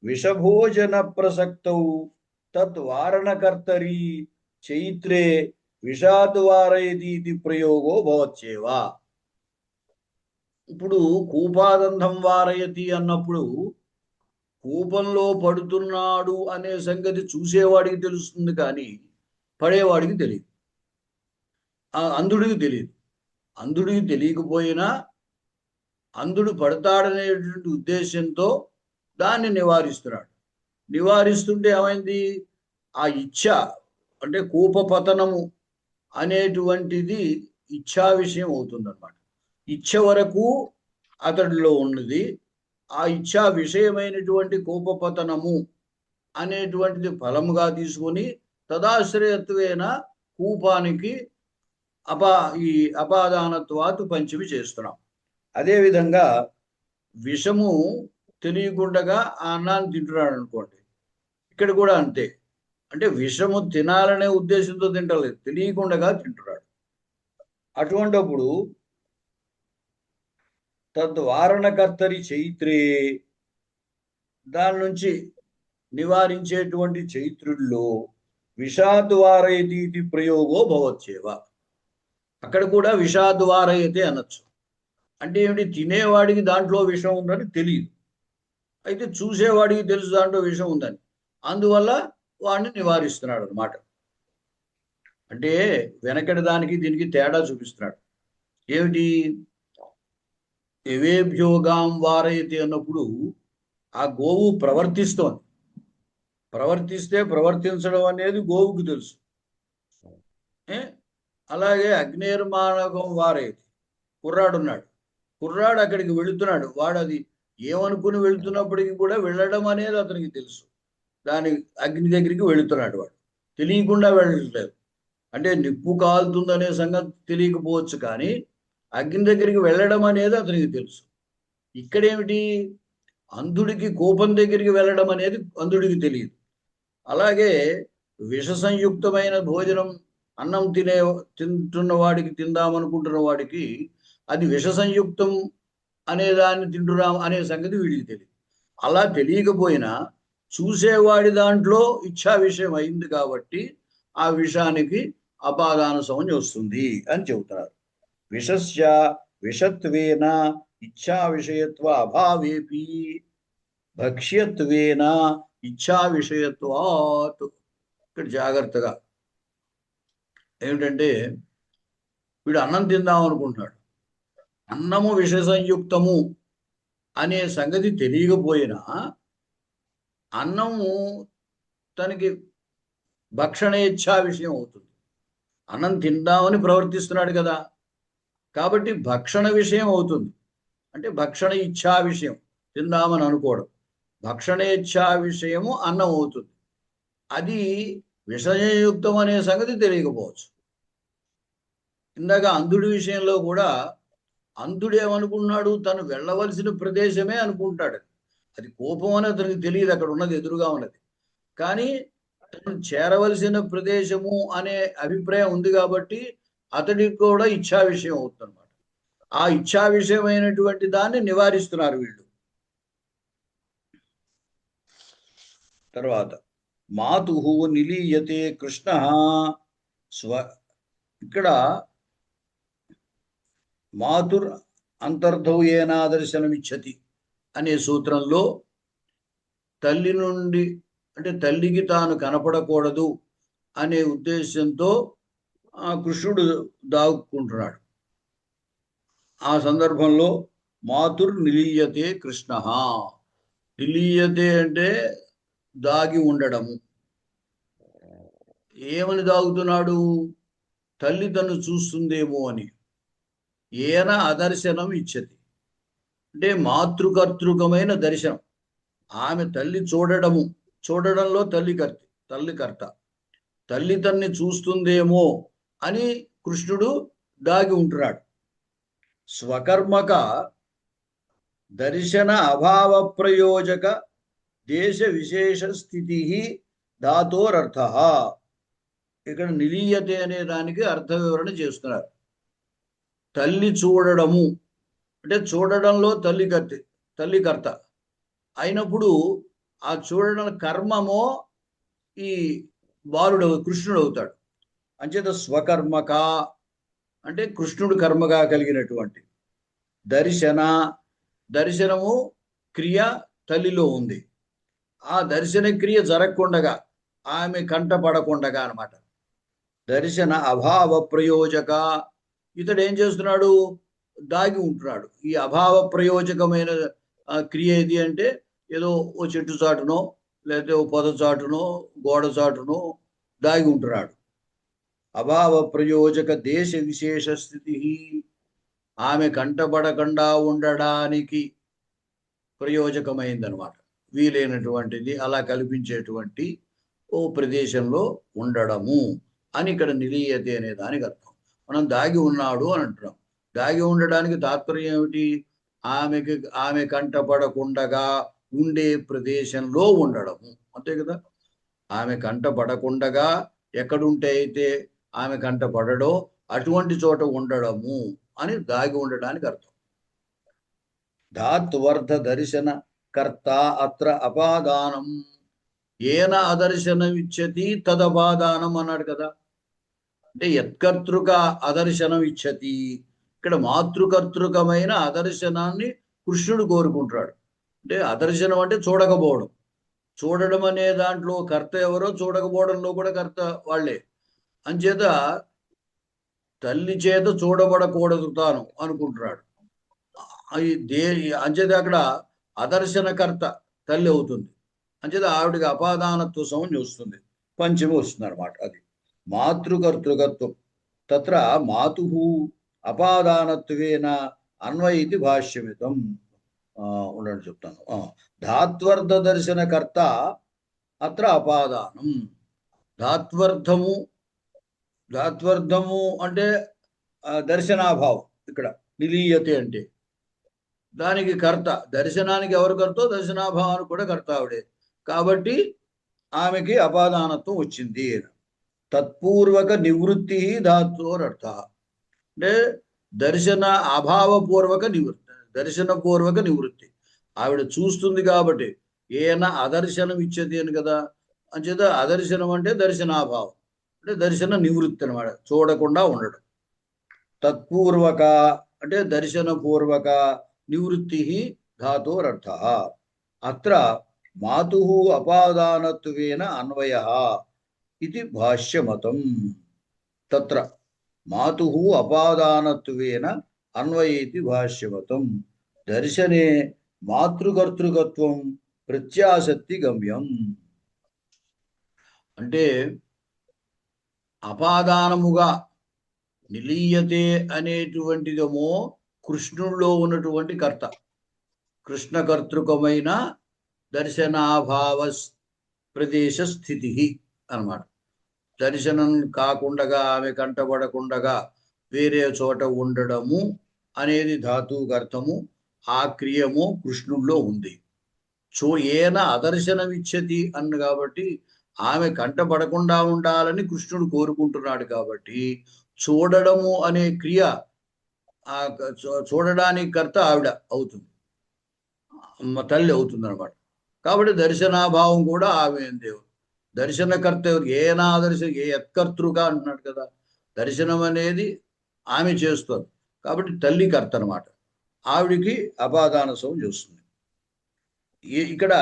విషభోజన ప్రసక్తౌ తద్వారణకర్తరీ చైత్రే విషాద్వారయతి ప్రయోగో భవత్యేవా. ఇప్పుడు కూపాదంధం వారయతి అన్నప్పుడు కూపంలో పడుతున్నాడు అనే సంగతి చూసేవాడికి తెలుస్తుంది, కానీ పడేవాడికి తెలియదు, అంధుడికి తెలియదు. అంధుడికి తెలియకపోయినా అంధుడు పడతాడనేటువంటి ఉద్దేశంతో దాన్ని నివారిస్తున్నాడు. నివారిస్తుంటే ఏమైంది, ఆ ఇచ్ఛ అంటే కూపపతనము అనేటువంటిది ఇచ్ఛా విషయం అవుతుందన్నమాట. ఇచ్ఛ వరకు అతడిలో ఉన్నది, ఆ ఇచ్ఛా విషయమైనటువంటి కూపపతనము అనేటువంటిది ఫలముగా తీసుకొని తదాశ్రయత్వేన కూపానికి ఈ అపాదానత్వాతు పంచమి చేస్తున్నాం. అదేవిధంగా విషము తెలియకుండా ఆ అన్నాన్ని తింటున్నాడు అనుకోండి, ఇక్కడ కూడా అంతే. అంటే విషము తినాలనే ఉద్దేశంతో తింటలేదు, తెలియకుండా తింటున్నాడు. అటువంటిప్పుడు తద్వారణకర్తరి చైత్రే, దాని నుంచి నివారించేటువంటి చైత్రుల్లో విషాద్వారయతి ప్రయోగో భవత్యేవ. అక్కడ కూడా విషాద్వారయతే అనొచ్చు. అంటే ఏమిటి, తినేవాడికి దాంట్లో విషం ఉందని తెలియదు, అయితే చూసేవాడికి తెలుసు దాంట్లో విషం ఉందని, అందువల్ల వాడిని నివారిస్తున్నాడు అనమాట. అంటే వెనకటి దానికి దీనికి తేడా చూపిస్తున్నాడు. ఏమిటి, యవేభ్యోగాం వారయతి అన్నప్పుడు ఆ గోవు ప్రవర్తిస్తోంది. ప్రవర్తిస్తే ప్రవర్తించడం అనేది గోవుకు తెలుసు. అలాగే అగ్నిర్మాణకం వారైతే కుర్రాడున్నాడు, కుర్రాడు అక్కడికి వెళుతున్నాడు, వాడు అది ఏమనుకుని వెళుతున్నప్పటికీ కూడా వెళ్ళడం అనేది అతనికి తెలుసు. దాని అగ్ని దగ్గరికి వెళుతున్నాడు, వాడు తెలియకుండా వెళ్ళట్లేదు. అంటే నిప్పు కాలుతుందనే సంగతి తెలియకపోవచ్చు, కానీ అగ్ని దగ్గరికి వెళ్ళడం అనేది అతనికి తెలుసు. ఇక్కడేమిటి, అంధుడికి కోపం దగ్గరికి వెళ్ళడం అనేది అంధుడికి తెలియదు. అలాగే విష సంయుక్తమైన భోజనం, అన్నం తింటున్న వాడికి, తిందామనుకుంటున్న వాడికి అది విష సంయుక్తం అనే దాన్ని తింటున్నాం అనే సంగతి వీడికి తెలియదు. అలా తెలియకపోయినా చూసేవాడి దాంట్లో ఇచ్ఛా విషయం అయింది కాబట్టి ఆ విషానికి అపాదాన సంజ్ఞ వస్తుంది అని చెబుతున్నారు. విషస్య విషత్వేన ఇచ్ఛా విషయత్వ అభావేపి భక్ష్యత్వేన ఇచ్ఛా విషయత్వాత్. ఇక్కడ జాగ్రత్తగా ఏమిటంటే, వీడు అన్నం తిందాం అనుకుంటున్నాడు, అన్నము విష సంయుక్తము అనే సంగతి తెలియకపోయినా అన్నము తనకి భక్షణేచ్ఛా విషయం అవుతుంది. అన్నం తిందామని ప్రవర్తిస్తున్నాడు కదా, కాబట్టి భక్షణ విషయం అవుతుంది. అంటే భక్షణ ఇచ్ఛా విషయం, తిందామని అనుకోవడం, భక్షణేచ్ఛా విషయము అన్నం అవుతుంది. అది విషయుక్తం అనే సంగతి తెలియకపోవచ్చు. ఇందాక అంధుడి విషయంలో కూడా అంధుడు ఏమనుకున్నాడు, తను వెళ్ళవలసిన ప్రదేశమే అనుకుంటాడు. అది కోపం అని అతనికి తెలియదు, అక్కడ ఉన్నది ఎదురుగా ఉన్నది. కానీ తను చేరవలసిన ప్రదేశము అనే అభిప్రాయం ఉంది కాబట్టి అతడికి కూడా ఇచ్ఛా విషయం అవుతుంది అనమాట. ఆ ఇచ్ఛా విషయమైనటువంటి దాన్ని నివారిస్తున్నారు వీళ్ళు. తర్వాత మాతు నిలీయతే కృష్ణ ఇక్కడ మాతుర్ అంతర్ధౌ ఏనా దర్శనమిచ్చతి అనే సూత్రంలో తల్లి నుండి, అంటే తల్లికి తాను కనపడకూడదు అనే ఉద్దేశంతో కృష్ణుడు దాక్కుంటున్నాడు. ఆ సందర్భంలో మాతుర్ నిలీయతే కృష్ణ. నిలీయతే అంటే దాగి ఉండడము. ఏమని దాగుతున్నాడు, తల్లి తను చూస్తుందేమో అని. ఏన అదర్శనం ఇచ్చతి అంటే మాతృకర్తృకమైన దర్శనం. ఆమె తల్లి చూడడము, చూడడంలో తల్లికర్త, తల్లి తన్ని చూస్తుందేమో అని కృష్ణుడు దాగి ఉంటున్నాడు. స్వకర్మక దర్శన అభావ ప్రయోజక దేశ విశేష స్థితి ధాతోరర్థ. ఇక్కడ నిలీయతే అనే దానికి అర్థ వివరణ చేస్తున్నారు. తల్లి చూడడము అంటే చూడడంలో తల్లికర్త అయినప్పుడు ఆ చూడడం కర్మమో ఈ బాలుడు కృష్ణుడు అవుతాడు. అంచేత స్వకర్మక అంటే కృష్ణుడు కర్మగా కలిగినటువంటి దర్శనము క్రియ తల్లిలో ఉంది. ఆ దర్శన క్రియ జరగకుండగా, ఆమె కంట పడకుండగా అనమాట. దర్శన అభావ ప్రయోజక, ఇతడు ఏం చేస్తున్నాడు, దాగి ఉంటున్నాడు. ఈ అభావ ప్రయోజకమైన క్రియ ఏది అంటే, ఏదో ఓ చెట్టు చాటునో లేకపోతే ఓ పొద చాటునో గోడ చాటునో దాగి ఉంటున్నాడు. అభావ ప్రయోజక దేశ విశేష స్థితి, ఆమె కంటపడకుండా ఉండడానికి ప్రయోజకమైందనమాట, వీలైనటువంటిది, అలా కల్పించేటువంటి ఓ ప్రదేశంలో ఉండడము అని ఇక్కడ నిలీయతే అనే దానికి అర్థం. మనం దాగి ఉన్నాడు అని అంటున్నాం. దాగి ఉండడానికి తాత్పర్యం ఏమిటి, ఆమె కంటపడకుండగా ఉండే ప్రదేశంలో ఉండడము, అంతే కదా. ఆమె కంటపడకుండగా ఎక్కడుంటే అయితే ఆమె కంటపడడో అటువంటి చోట ఉండడము అని దాగి ఉండడానికి అర్థం. ధాత్వర్ధ దర్శన కర్త అత్ర అపాదానం. ఏన అదర్శనం ఇచ్చతి తదపాదానం అన్నాడు కదా. అంటే యత్కర్తృక అదర్శనం ఇచ్చతి, ఇక్కడ మాతృకర్తృకమైన అదర్శనాన్ని కృష్ణుడు కోరుకుంటాడు. అంటే అదర్శనం అంటే చూడకపోవడం. చూడడం అనే దాంట్లో కర్త ఎవరో, చూడకపోవడంలో కూడా కర్త వాళ్ళే. అంచేత తల్లి చేత చూడబడకూడదు తాను అనుకుంటున్నాడు. అంచేత అక్కడ అదర్శనకర్త తల్లి అవుతుంది. అంచేత ఆవిడికి అపాదానత్వ సంజ్ఞ వస్తుంది, పంచమి వస్తుంది అనమాట. అది మాతృకర్తృకత్వం. తత్ర మాతు అపాదానత్వేన అన్వయ ఇది భాష్యమితం. ఉండండి చెప్తాను. ధాత్వర్థ దర్శనకర్త అత్ర అపాదానం. ధాత్వర్థము ధాత్వర్థము అంటే దర్శనాభావం. ఇక్కడ నిలీయతే అంటే దానికి కర్త, దర్శనానికి ఎవరు కర్తో దర్శనాభావానికి కూడా కర్త ఆవిడే. కాబట్టి ఆమెకి అపాదానత్వం వచ్చింది. తత్పూర్వక నివృత్తి ధాత్వోరర్థ అంటే దర్శన అభావపూర్వక నివృత్తి, దర్శనపూర్వక నివృత్తి. ఆవిడ చూస్తుంది కాబట్టి ఏన అదర్శనం ఇచ్చేది అని కదా. అంచేత అదర్శనం అంటే దర్శనాభావం, అంటే దర్శన నివృత్తి అనమాట, చూడకుండా ఉండడం. తత్పూర్వక అంటే దర్శనపూర్వక నివృత్తి ధాతోరర్థ. అత్ర మాతు అపాదానత్వేన అన్వయ ఇది భాష్యమతం. తత్ర మాతు అపాదానత్వేన అన్వయ ఇది భాష్యమతం. దర్శనే మాతృకర్తృకత్వం ప్రత్యాసక్తి గమ్యం. అంటే అపాదానముగా నిలీయతే అనేటువంటిదేమో కృష్ణుల్లో ఉన్నటువంటి కర్త, కృష్ణకర్తృకమైన దర్శనాభావ ప్రదేశ స్థితి అన్నమాట. దర్శనం కాకుండా ఆమె కంటపడకుండా వేరే చోట ఉండడము అనేది ధాతువుకు అర్థము. ఆ క్రియము కృష్ణుల్లో ఉంది. ఏన అదర్శనమిచ్చతి అన్న కాబట్టి ఆమె కంటపడకుండా ఉండాలని కృష్ణుడు కోరుకుంటున్నాడు. కాబట్టి చూడడము అనే క్రియ, ఆ చూడడానికి కర్త ఆవిడ అవుతుంది, తల్లి అవుతుంది అనమాట. కాబట్టి దర్శనాభావం కూడా ఆమె దేవుడు. దర్శనకర్త ఏనా దర్శనం ఏ యత్కర్తృగా అంటున్నాడు కదా. దర్శనం అనేది ఆమె చేస్తుంది కాబట్టి తల్లి కర్త అనమాట. ఆవిడికి అపాదాన సౌం చేస్తుంది. ఇక్కడ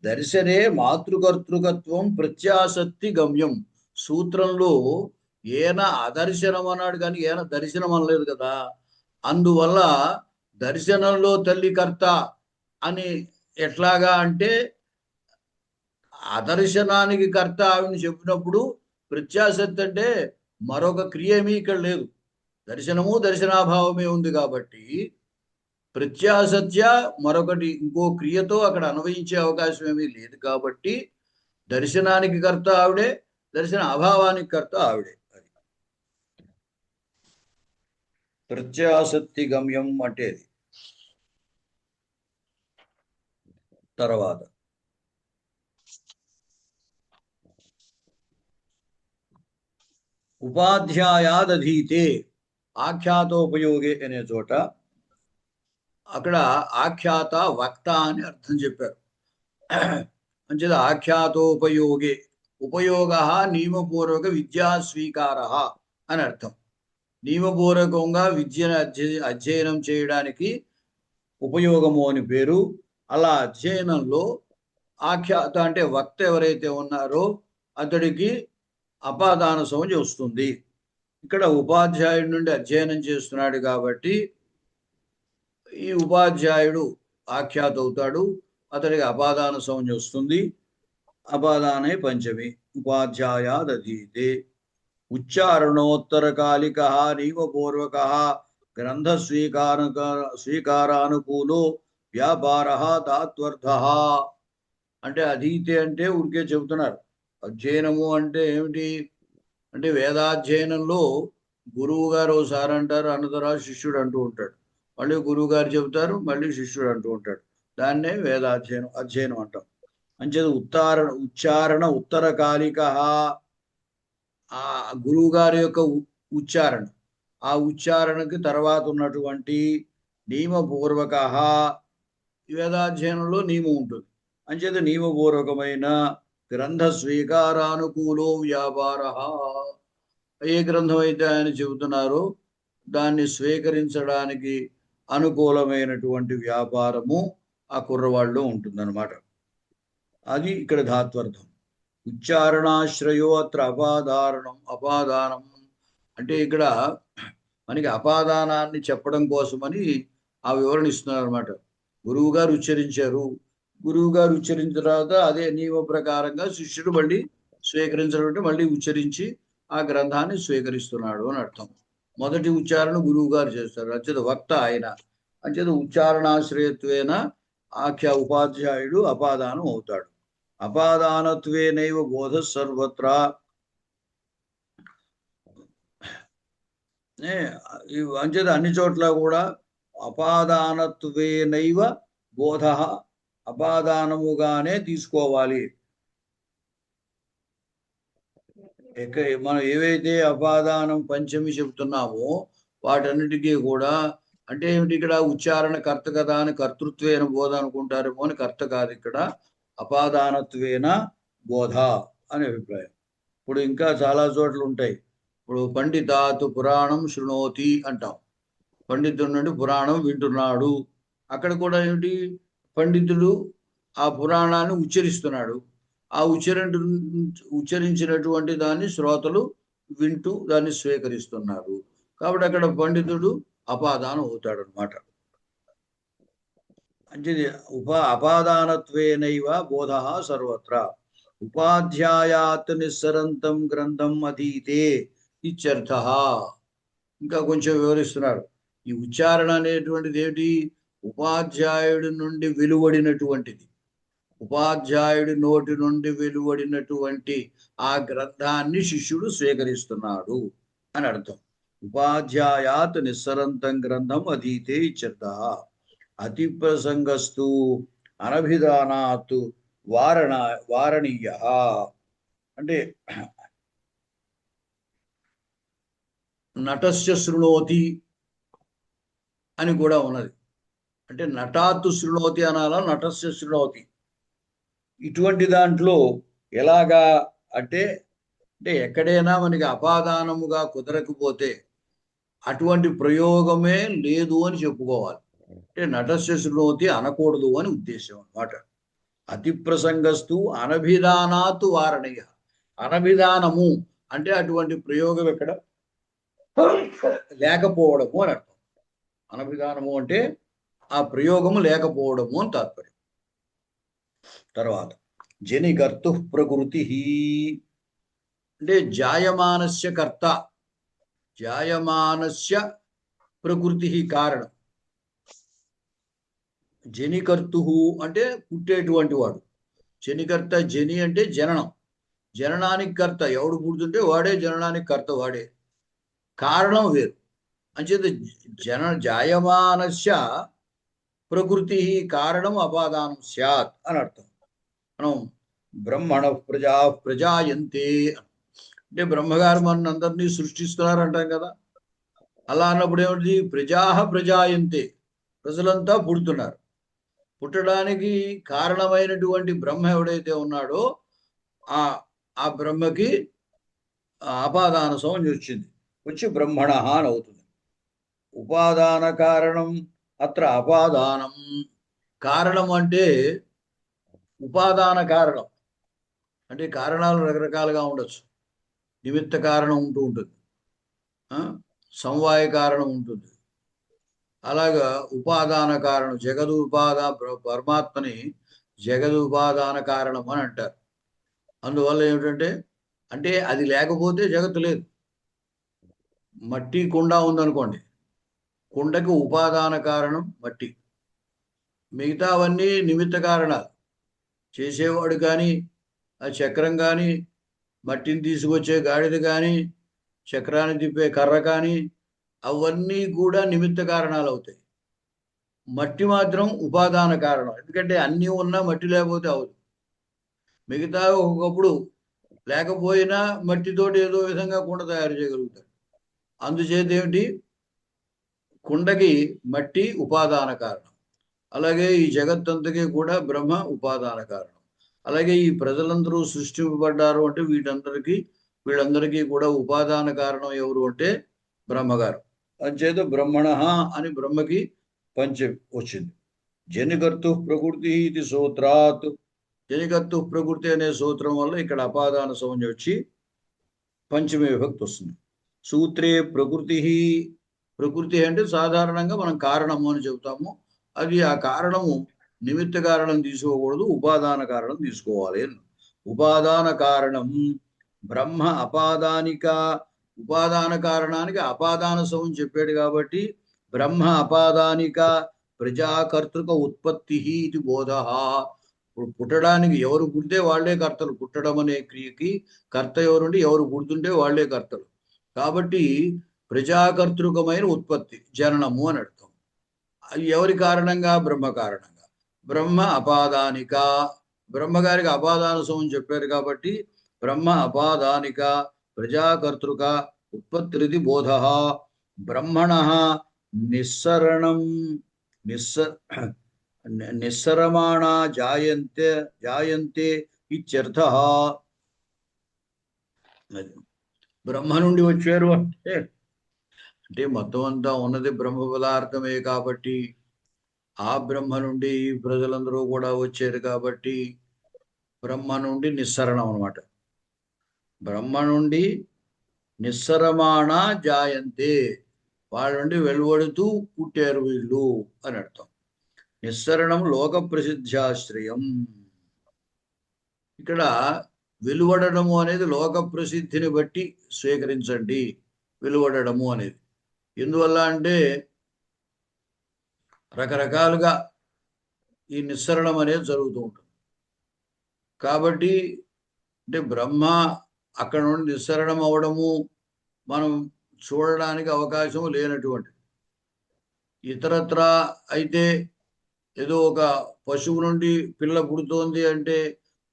దర్శనే మాతృకర్తృకత్వం ప్రత్యాసక్తి గమ్యం సూత్రంలో ఏన అదర్శనం అన్నాడు కానీ ఏన దర్శనం అనలేదు కదా. అందువల్ల దర్శనంలో తల్లి కర్త అని ఎట్లాగా అంటే అదర్శనానికి కర్త ఆవిడని చెప్పినప్పుడు ప్రత్యాసక్తి అంటే మరొక క్రియ ఏమీ ఇక్కడ లేదు, దర్శనము దర్శనాభావమే ఉంది. కాబట్టి ప్రత్యాసత్య మరొకటి ఇంకో క్రియతో అక్కడ అన్వయించే అవకాశం ఏమీ లేదు. కాబట్టి దర్శనానికి కర్త ఆవిడే, దర్శన అభావానికి కర్త ఆవిడే. అది ప్రత్యాసక్తి గమ్యం అంటే. తర్వాత ఉపాధ్యాయాదధీతే ఆఖ్యాతోపయోగే అనే చోట అక్కడ ఆఖ్యాత వక్త అని అర్థం చెప్పారు. అంచేత ఆఖ్యాతోపయోగే ఉపయోగ నియమపూర్వక విద్యా స్వీకార అని అర్థం. నియమపూర్వకంగా విద్యను అధ్యయనం చేయడానికి ఉపయోగము అని పేరు. అలా అధ్యయనంలో ఆఖ్యాత అంటే వక్త ఎవరైతే ఉన్నారో అతడికి అపాదాన సంజ్ఞ వస్తుంది. ఇక్కడ ఉపాధ్యాయుడి నుండి అధ్యయనం చేస్తున్నాడు కాబట్టి ఈ ఉపాధ్యాయుడు ఆఖ్యాత అవుతాడు, అతడికి అపాదాన సంజ్ఞ వస్తుంది. అపాదానే పంచమి. ఉపాధ్యాయాదధీతే ఉచ్చారణోత్తరకాలిక నియమపూర్వక గ్రంథ స్వీకారానుకూలో వ్యాపార తాత్వర్థ. అంటే అధీతే అంటే ఊరికే చెబుతున్నారు. అధ్యయనము అంటే ఏమిటి అంటే వేదాధ్యయనంలో గురువు గారు ఒకసారి అంటారు, అన్నతరా శిష్యుడు అంటూ ఉంటాడు, మళ్ళీ గురువు గారు చెబుతారు, మళ్ళీ శిష్యుడు అంటూ ఉంటాడు. దాన్నే అధ్యయనం అంటాం. అంచేది ఉచ్చారణ ఉత్తరకాలిక, ఆ గురువు గారి యొక్క ఉచ్చారణ, ఆ ఉచ్చారణకి తర్వాత ఉన్నటువంటి నియమపూర్వక, వేదాధ్యయనంలో నియమం ఉంటుంది. అంచేత నియమపూర్వకమైన గ్రంథ స్వీకారానుకూలో వ్యాపార, ఏ గ్రంథం అయితే ఆయన చెబుతున్నారో దాన్ని స్వీకరించడానికి అనుకూలమైనటువంటి వ్యాపారము ఆ కుర్రవాళ్ళలో ఉంటుందన్నమాట. అది ఇక్కడ ధాత్వర్థం. ఉచ్చారణాశ్రయో అత్ర అపాదానం అంటే ఇక్కడ మనకి అపాదానాన్ని చెప్పడం కోసమని ఆ వివరణ ఇస్తున్నారు అనమాట. గురువు గారు ఉచ్చరించారు, గురువు గారు ఉచ్చరించిన తర్వాత అదే నియమ ప్రకారంగా శిష్యుడు మళ్ళీ స్వీకరించడం మళ్ళీ ఉచ్చరించి ఆ గ్రంథాన్ని స్వీకరిస్తున్నాడు అని అర్థం. మొదటి ఉచ్చారణ గురువు గారు చేస్తారు, అంచేత వక్త ఆయన, అంచేత ఉచ్చారణాశ్రయత్వేన ఆఖ్య ఉపాధ్యాయుడు అపాదానం అవుతాడు. అపాదానత్వేనైవ బోధ సర్వత్రా, అంచేత అన్ని చోట్ల కూడా అపాదానత్వేనైవ బోధ, అపాదానముగానే తీసుకోవాలి. మనం ఏవైతే అపాదానం పంచమి చెబుతున్నామో వాటన్నిటికీ కూడా అంటే ఏమిటి, ఇక్కడ ఉచ్చారణ కర్త కదా అని కర్తృత్వేన బోధ అనుకుంటారేమో అని, కర్త కాదు ఇక్కడ, అపాదానత్వేన బోధ అనే అభిప్రాయం. ఇప్పుడు ఇంకా చాలా చోట్ల ఉంటాయి. ఇప్పుడు పండితాతు పురాణం శృణోతి అంటాం, పండితుడి నుండి పురాణం వింటున్నాడు. అక్కడ కూడా ఏమిటి, పండితుడు ఆ పురాణాన్ని ఉచ్చరిస్తున్నాడు, ఆ ఉచ్చరించినటువంటి దాన్ని శ్రోతలు వింటూ దాన్ని స్వీకరిస్తున్నారు. కాబట్టి అక్కడ పండితుడు అపాదానం అవుతాడు అనమాట. అంటే అపాదానత్వేనైవ బోధ సర్వత్రా ఉపాధ్యాయాత్ నిస్సరంతం గ్రంథం అధీతే ఇత్యర్థ. ఇంకా కొంచెం వివరిస్తున్నారు. ఈ ఉచ్చారణ అనేటువంటిది ఏమిటి, ఉపాధ్యాయుడి నుండి వెలువడినటువంటిది, ఉపాధ్యాయుడి నోటి నుండి వెలువడినటువంటి ఆ గ్రంథాన్ని శిష్యుడు స్వీకరిస్తున్నాడు అని అర్థం. ఉపాధ్యాయాత్ నిస్సరంతం గ్రంథం అధీతే ఇత్యర్థ. అతి ప్రసంగస్తు అనభిధానాత్ వారణీయ. అంటే నటస్య శృణోతి అని కూడా ఉన్నది. అంటే నటాత్తు శృణోతి అనాలా, నటస్య శృణోతి. ఇటువంటి దాంట్లో ఎలాగా అంటే, అంటే ఎక్కడైనా మనకి అపాదానముగా కుదరకపోతే అటువంటి ప్రయోగమే లేదు అని చెప్పుకోవాలి. అంటే నటస్య శృణోతి అనకూడదు అని ఉద్దేశం అన్నమాట. అతి ప్రసంగస్తు అనభిధానాత్ వారణీయ. అనభిధానము అంటే అటువంటి ప్రయోగం ఎక్కడ లేకపోవడము అని అర్థం. అనభిధానము అంటే ఆ ప్రయోగము లేకపోవడము అని తాత్పర్యం. తర్వాత జనికర్తు ప్రకృతి అంటే జాయమానస్య కర్త, జాయమానస్య ప్రకృతి కారణం. జనికర్తు అంటే పుట్టేటువంటి వాడు, జనికర్త, జని అంటే జననం, జననానికి కర్త ఎవడు పుడుతుంటే వాడే జననానికి కర్త, వాడే కారణం వేరు. అంచేత జాయమానస్య ప్రకృతి కారణం అపాదానం స్యాత్ అని అర్థం. మనం బ్రహ్మణ ప్రజాయంతే అంటే బ్రహ్మగారు మన అందరినీ సృష్టిస్తున్నారు అంటాం కదా, అలా అన్నప్పుడు ఏమిటి, ప్రజాయంతే, ప్రజలంతా పుడుతున్నారు. పుట్టడానికి కారణమైనటువంటి బ్రహ్మ ఎవడైతే ఉన్నాడో ఆ బ్రహ్మకి అపాదాన సంజ్ఞ వచ్చింది, వచ్చి బ్రహ్మణ అని అవుతుంది. ఉపాదాన కారణం అత్ర అపాదానం. కారణం అంటే ఉపాదాన కారణం అంటే కారణాలు రకరకాలుగా ఉండొచ్చు. నిమిత్త కారణం ఉంటూ ఉంటుంది, సమవాయ కారణం ఉంటుంది, అలాగా ఉపాదాన కారణం. పరమాత్మని జగదుపాదాన కారణం అని అంటారు. అందువల్ల ఏమిటంటే, అంటే అది లేకపోతే జగత్తు లేదు. మట్టి కుండ ఉందనుకోండి, కుండకి ఉపాదాన కారణం మట్టి, మిగతావన్నీ నిమిత్త కారణాలు. చేసేవాడు కానీ, ఆ చక్రం కానీ, మట్టిని తీసుకొచ్చే గాడిద కానీ, చక్రాన్ని తిప్పే కర్ర కానీ, అవన్నీ కూడా నిమిత్త కారణాలు అవుతాయి. మట్టి మాత్రం ఉపాదాన కారణం, ఎందుకంటే అన్నీ ఉన్నా మట్టి లేకపోతే అవదు. మిగతా ఒకప్పుడు లేకపోయినా మట్టితోటి ఏదో విధంగా కుండ తయారు చేయగలుగుతారు. అందుచేత ఏమిటి, కుండకి మట్టి ఉపాదాన కారణం. అలాగే ఈ జగత్తంతకి కూడా బ్రహ్మ ఉపాదాన కారణం. అలాగే ఈ ప్రజలందరూ సృష్టింపబడ్డారు అంటే వీళ్ళందరికీ కూడా ఉపాదాన కారణం ఎవరు అంటే బ్రహ్మగారు. అంచేత బ్రహ్మణ అని బ్రహ్మకి పంచమి వచ్చింది. జనికర్తు ప్రకృతి ఇది సూత్రాత్. జనికర్తు ప్రకృతి అనే సూత్రం వల్ల ఇక్కడ అపాదాన సంజ్ఞ వచ్చి పంచమి విభక్తి వస్తుంది. సూత్రే ప్రకృతి, ప్రకృతి అంటే సాధారణంగా మనం కారణము అని చెబుతాము. అది ఆ కారణము నిమిత్త కారణం తీసుకోకూడదు, ఉపాదాన కారణం తీసుకోవాలి. ఉపాదాన కారణం బ్రహ్మ అపాదానిక, ఉపాదాన కారణానికి అపాదాన సౌం చెప్పాడు కాబట్టి బ్రహ్మ అపాదానిక ప్రజాకర్తృక ఉత్పత్తి ఇది బోధ. ఇప్పుడు పుట్టడానికి ఎవరు పుడితే వాళ్లే కర్తలు. పుట్టడం అనే క్రియకి కర్త ఎవరుండి ఎవరు పుడుతుంటే వాళ్లే కర్తలు. కాబట్టి ప్రజాకర్తృకమైన ఉత్పత్తి జననము అని అర్థం. అది ఎవరి కారణంగా? బ్రహ్మ కారణంగా. బ్రహ్మ అపాదానిక, బ్రహ్మగారికి అపాదాన సౌం చెప్పారు కాబట్టి బ్రహ్మ అపాదానిక ప్రజాకర్తృక ఉత్పత్తిరిది బోధ. బ్రహ్మణ నిస్సరణం నిస్సరమాణా జాయంతే ఇత్యర్థః. బ్రహ్మ నుండి వచ్చారు అంటే అంటే మొత్తం అంతా ఉన్నది బ్రహ్మ పదార్థమే కాబట్టి ఆ బ్రహ్మ నుండి ఈ ప్రజలందరూ కూడా వచ్చారు కాబట్టి బ్రహ్మ నుండి నిస్సరణం అనమాట. బ్రహ్మ నుండి నిస్సరమాణ జాయంతే, వాళ్ళ నుండి వెలువడుతూ పుట్టారు వీళ్ళు అని అర్థం. నిస్సరణం లోక ప్రసిద్ధాశ్రయం. ఇక్కడ వెలువడము అనేది లోక ప్రసిద్ధిని బట్టి స్వీకరించండి. వెలువడము అనేది ఎందువల్ల అంటే రకరకాలుగా ఈ నిస్సరణం అనేది జరుగుతూ ఉంటుంది కాబట్టి. అంటే బ్రహ్మ అక్కడ నుండి నిస్సరణం అవడము మనం చూడడానికి అవకాశం లేనటువంటిది. ఇతరత్ర అయితే ఏదో ఒక పశువు నుండి పిల్ల పుడుతోంది అంటే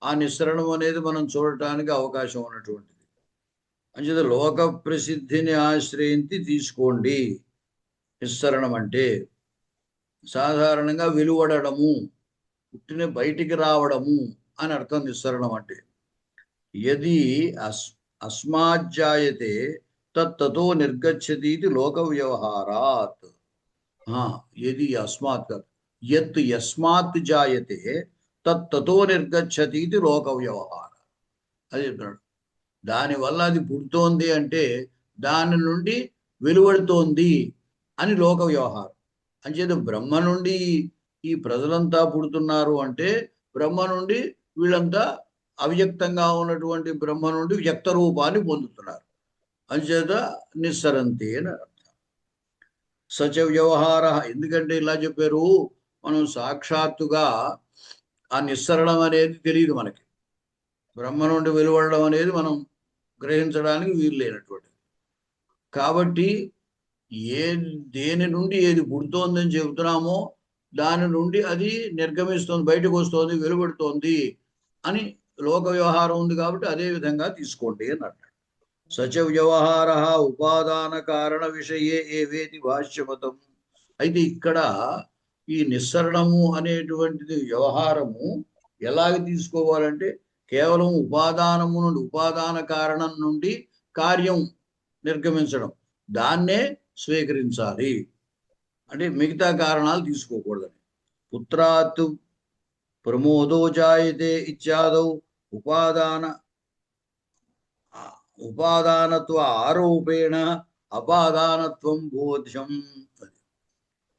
ఆ నిస్సరణం అనేది మనం చూడటానికి అవకాశం ఉన్నటువంటిది. అంచేత లోక ప్రసిద్ధిని ఆశ్రయించి తీసుకోండి. నిస్సరణం అంటే సాధారణంగా వెలువడము, పుట్టిన బయటికి రావడము అని అర్థం నిస్సరణం అంటే. యది అస్మాజ్జాయతే తత్తో నిర్గచ్చతి ఇది లోక వ్యవహారాత్. యది అస్మాత్ యత్ యస్మాత్ జాయతే తత్తో నిర్గచ్చతి ఇది లోక వ్యవహార. అది చెప్తున్నాడు. దానివల్ల అది పుడుతోంది అంటే దాని నుండి వెలువడుతోంది అని లోక వ్యవహారం. అంచేత బ్రహ్మ నుండి ఈ ప్రజలంతా పుడుతున్నారు అంటే బ్రహ్మ నుండి వీళ్ళంతా అవ్యక్తంగా ఉన్నటువంటి బ్రహ్మ నుండి వ్యక్త రూపాన్ని పొందుతున్నారు. అంచేత నిస్సరంతి అని అర్థం. సచ వ్యవహార. ఎందుకంటే ఇలా చెప్పారు, మనం సాక్షాత్తుగా ఆ నిస్సరణం అనేది తెలియదు మనకి. బ్రహ్మ నుండి వెలువడడం అనేది మనం గ్రహించడానికి వీలు లేనటువంటిది కాబట్టి దేని నుండి ఏది పుడుతోందని చెబుతున్నామో దాని నుండి అది నిర్గమిస్తోంది, బయటకు వస్తోంది, వెలువడుతోంది అని లోక వ్యవహారం ఉంది కాబట్టి అదే విధంగా తీసుకోండి అని అన్నాడు. సచ వ్యవహార ఉపాదాన కారణ విషయే ఏవేది భాష్యమతం. అయితే ఇక్కడ ఈ నిస్సరణము అనేటువంటిది వ్యవహారము ఎలాగ తీసుకోవాలంటే కేవలం ఉపాదానము నుండి, ఉపాదాన కారణం నుండి కార్యం నిర్గమించడం, దాన్నే స్వీకరించాలి. అంటే మిగతా కారణాలు తీసుకోకూడదని. పుత్రాత్ ప్రమోదో జాయతే ఇత్యాదౌ ఉపాదానత్వ ఆరోపేణ అపాదానత్వం బోధ్యం.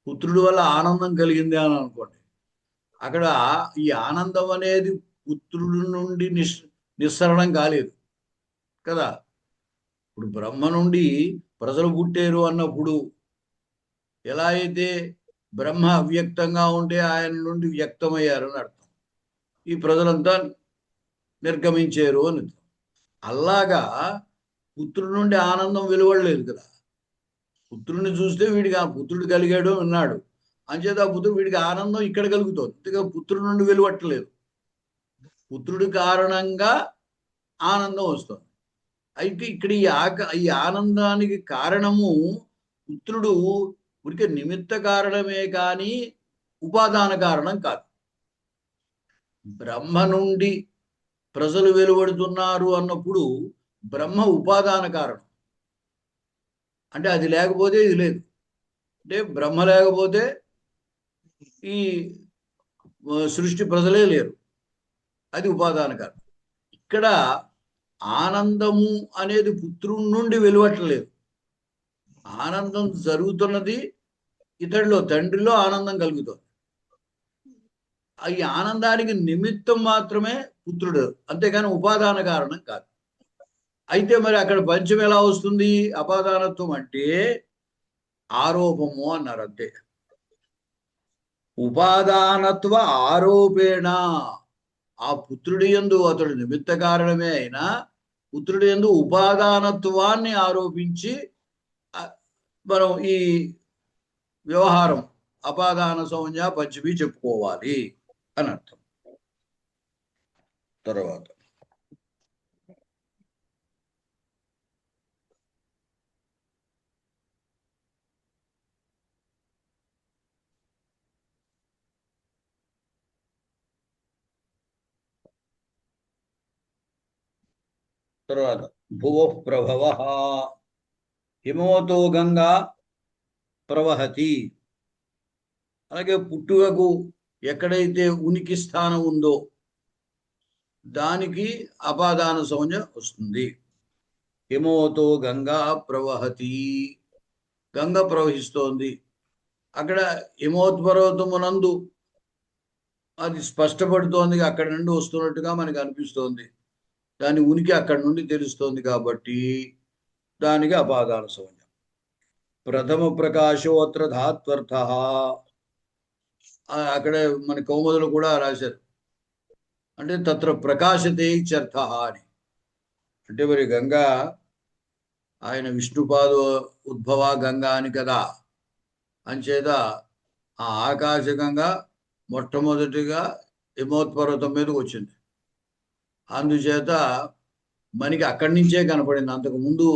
పుత్రుడి వల్ల ఆనందం కలిగింది అని అనుకోండి, అక్కడ ఈ ఆనందం అనేది పుత్రుడి నుండి నిస్సరణం కాలేదు కదా. ఇప్పుడు బ్రహ్మ నుండి ప్రజలు పుట్టారు అన్నప్పుడు ఎలా అయితే బ్రహ్మ అవ్యక్తంగా ఉంటే ఆయన నుండి వ్యక్తమయ్యారు అని అర్థం, ఈ ప్రజలంతా నిర్గమించారు అని. అలాగా పుత్రుడి నుండి ఆనందం వెలువడలేదు కదా. పుత్రుడిని చూస్తే వీడికి ఆ పుత్రుడు కలిగాడు అన్నాడు, అంచేత ఆ పుత్రుడు వీడికి ఆనందం ఇక్కడ కలుగుతుంది. అంతేగా పుత్రుడి నుండి వెలువట్టలేదు, పుత్రుడి కారణంగా ఆనందం వస్తుంది. అయితే ఇక్కడ ఈ ఆనందానికి కారణము పుత్రుడు ఉడికే నిమిత్త కారణమే కానీ ఉపాదాన కారణం కాదు. బ్రహ్మ నుండి ప్రజలు వెలువడుతున్నారు అన్నప్పుడు బ్రహ్మ ఉపాదాన కారణం. అంటే అది లేకపోతే ఇది లేదు. అంటే బ్రహ్మ లేకపోతే ఈ సృష్టి ప్రజలే లేరు, అది ఉపాదాన కారణం. ఇక్కడ ఆనందము అనేది పుత్రుడి నుండి వెలువట్టలేదు. ఆనందం జరుగుతున్నది ఇతడిలో, తండ్రిలో ఆనందం కలుగుతుంది. ఈ ఆనందానికి నిమిత్తం మాత్రమే పుత్రుడు, అంతేగాని ఉపాదాన కారణం కాదు. అయితే మరి అక్కడ పంచం ఎలా వస్తుంది? అపాదానత్వం అంటే ఆరోపము అన్నారు అంతే. ఉపాదానత్వ ఆరోపేణ, ఆ పుత్రుడి యందు అతడు నిమిత్త కారణమే అయినా పుత్రుడి యందు ఉపాదానత్వాన్ని ఆరోపించి మనం ఈ వ్యవహారం అపాదాన సంజ్ఞ పంచమి చెప్పుకోవాలి అని అర్థం. తర్వాత భువ ప్రభవ హిమవతో గంగా ప్రవహతి. అలాగే పుట్టుకకు ఎక్కడైతే ఉనికి స్థానం ఉందో దానికి అపాదాన సంజ్ఞ వస్తుంది. హిమవతో గంగా ప్రవహతి, గంగ ప్రవహిస్తోంది. అక్కడ హిమోత్పర్వతమునందు అది స్పష్టపడుతోంది, అక్కడి నుండి వస్తున్నట్టుగా మనకి అనిపిస్తోంది. దాని ఉనికి అక్కడి నుండి తెలుస్తోంది కాబట్టి దానికి అపాదాన సంజ్ఞ. ప్రథమ ప్రకాశోత్ర ధాత్వర్థ, అక్కడే మన కౌముదులు కూడా రాశారు. అంటే తత్ర ప్రకాశతే ఇత్యర్థ అని. అంటే మరి గంగా ఆయన విష్ణుపాద ఉద్భవ గంగా అని కదా, అంచేత ఆ ఆకాశగంగా మొట్టమొదటిగా హిమోత్పర్వతం మీదకి వచ్చింది. అందుచేత మనకి అక్కడి నుంచే కనపడింది. అంతకు ముందు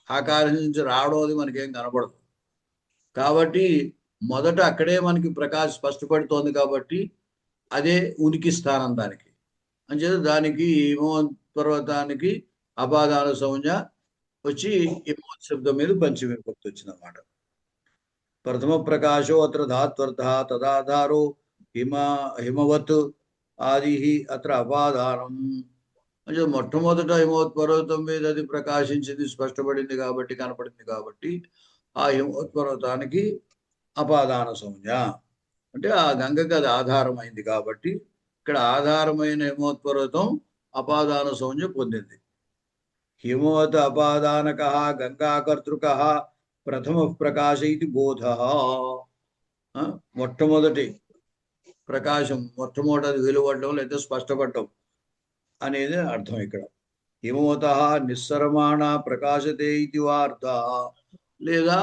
ఆకాశం నుంచి రావడం అది మనకేం కనపడదు. కాబట్టి మొదట అక్కడే మనకి ప్రకాశం స్పష్టపడుతోంది కాబట్టి అదే ఉనికి స్థానం దానికి. అంచేత దానికి హిమోత్పర్వతానికి అపాదాన సంజ్ఞ వచ్చి హిమోత్ శబ్దం మీద పంచమి విభక్తి వచ్చిందన్నమాట. ప్రథమ ప్రకాశో అత్ర ధాత్వర్థ తదాధారో హిమవత్ ఆది అత్ర అపాదానం. అంటే మొట్టమొదట హిమోత్పర్వతం మీద అది ప్రకాశించింది, స్పష్టపడింది కాబట్టి, కనపడింది కాబట్టి ఆ హిమోత్పర్వతానికి అపాదాన సంజ్ఞ. అంటే ఆ గంగకి అది ఆధారమైంది కాబట్టి ఇక్కడ ఆధారమైన హిమోత్పర్వతం అపాదాన సంజ్ఞ పొందింది. హిమవత్ అపాదానక గంగాకర్తృక ప్రథమ ప్రకాశ ఇది బోధ. మొట్టమొదటి ప్రకాశం, మొట్టమొదటి వెలువడడం లేదా స్పష్టపడటం అనేది అర్థం ఇక్కడ. హిమవత నిస్సరమాణ ప్రకాశతే ఇది వార్త, లేదా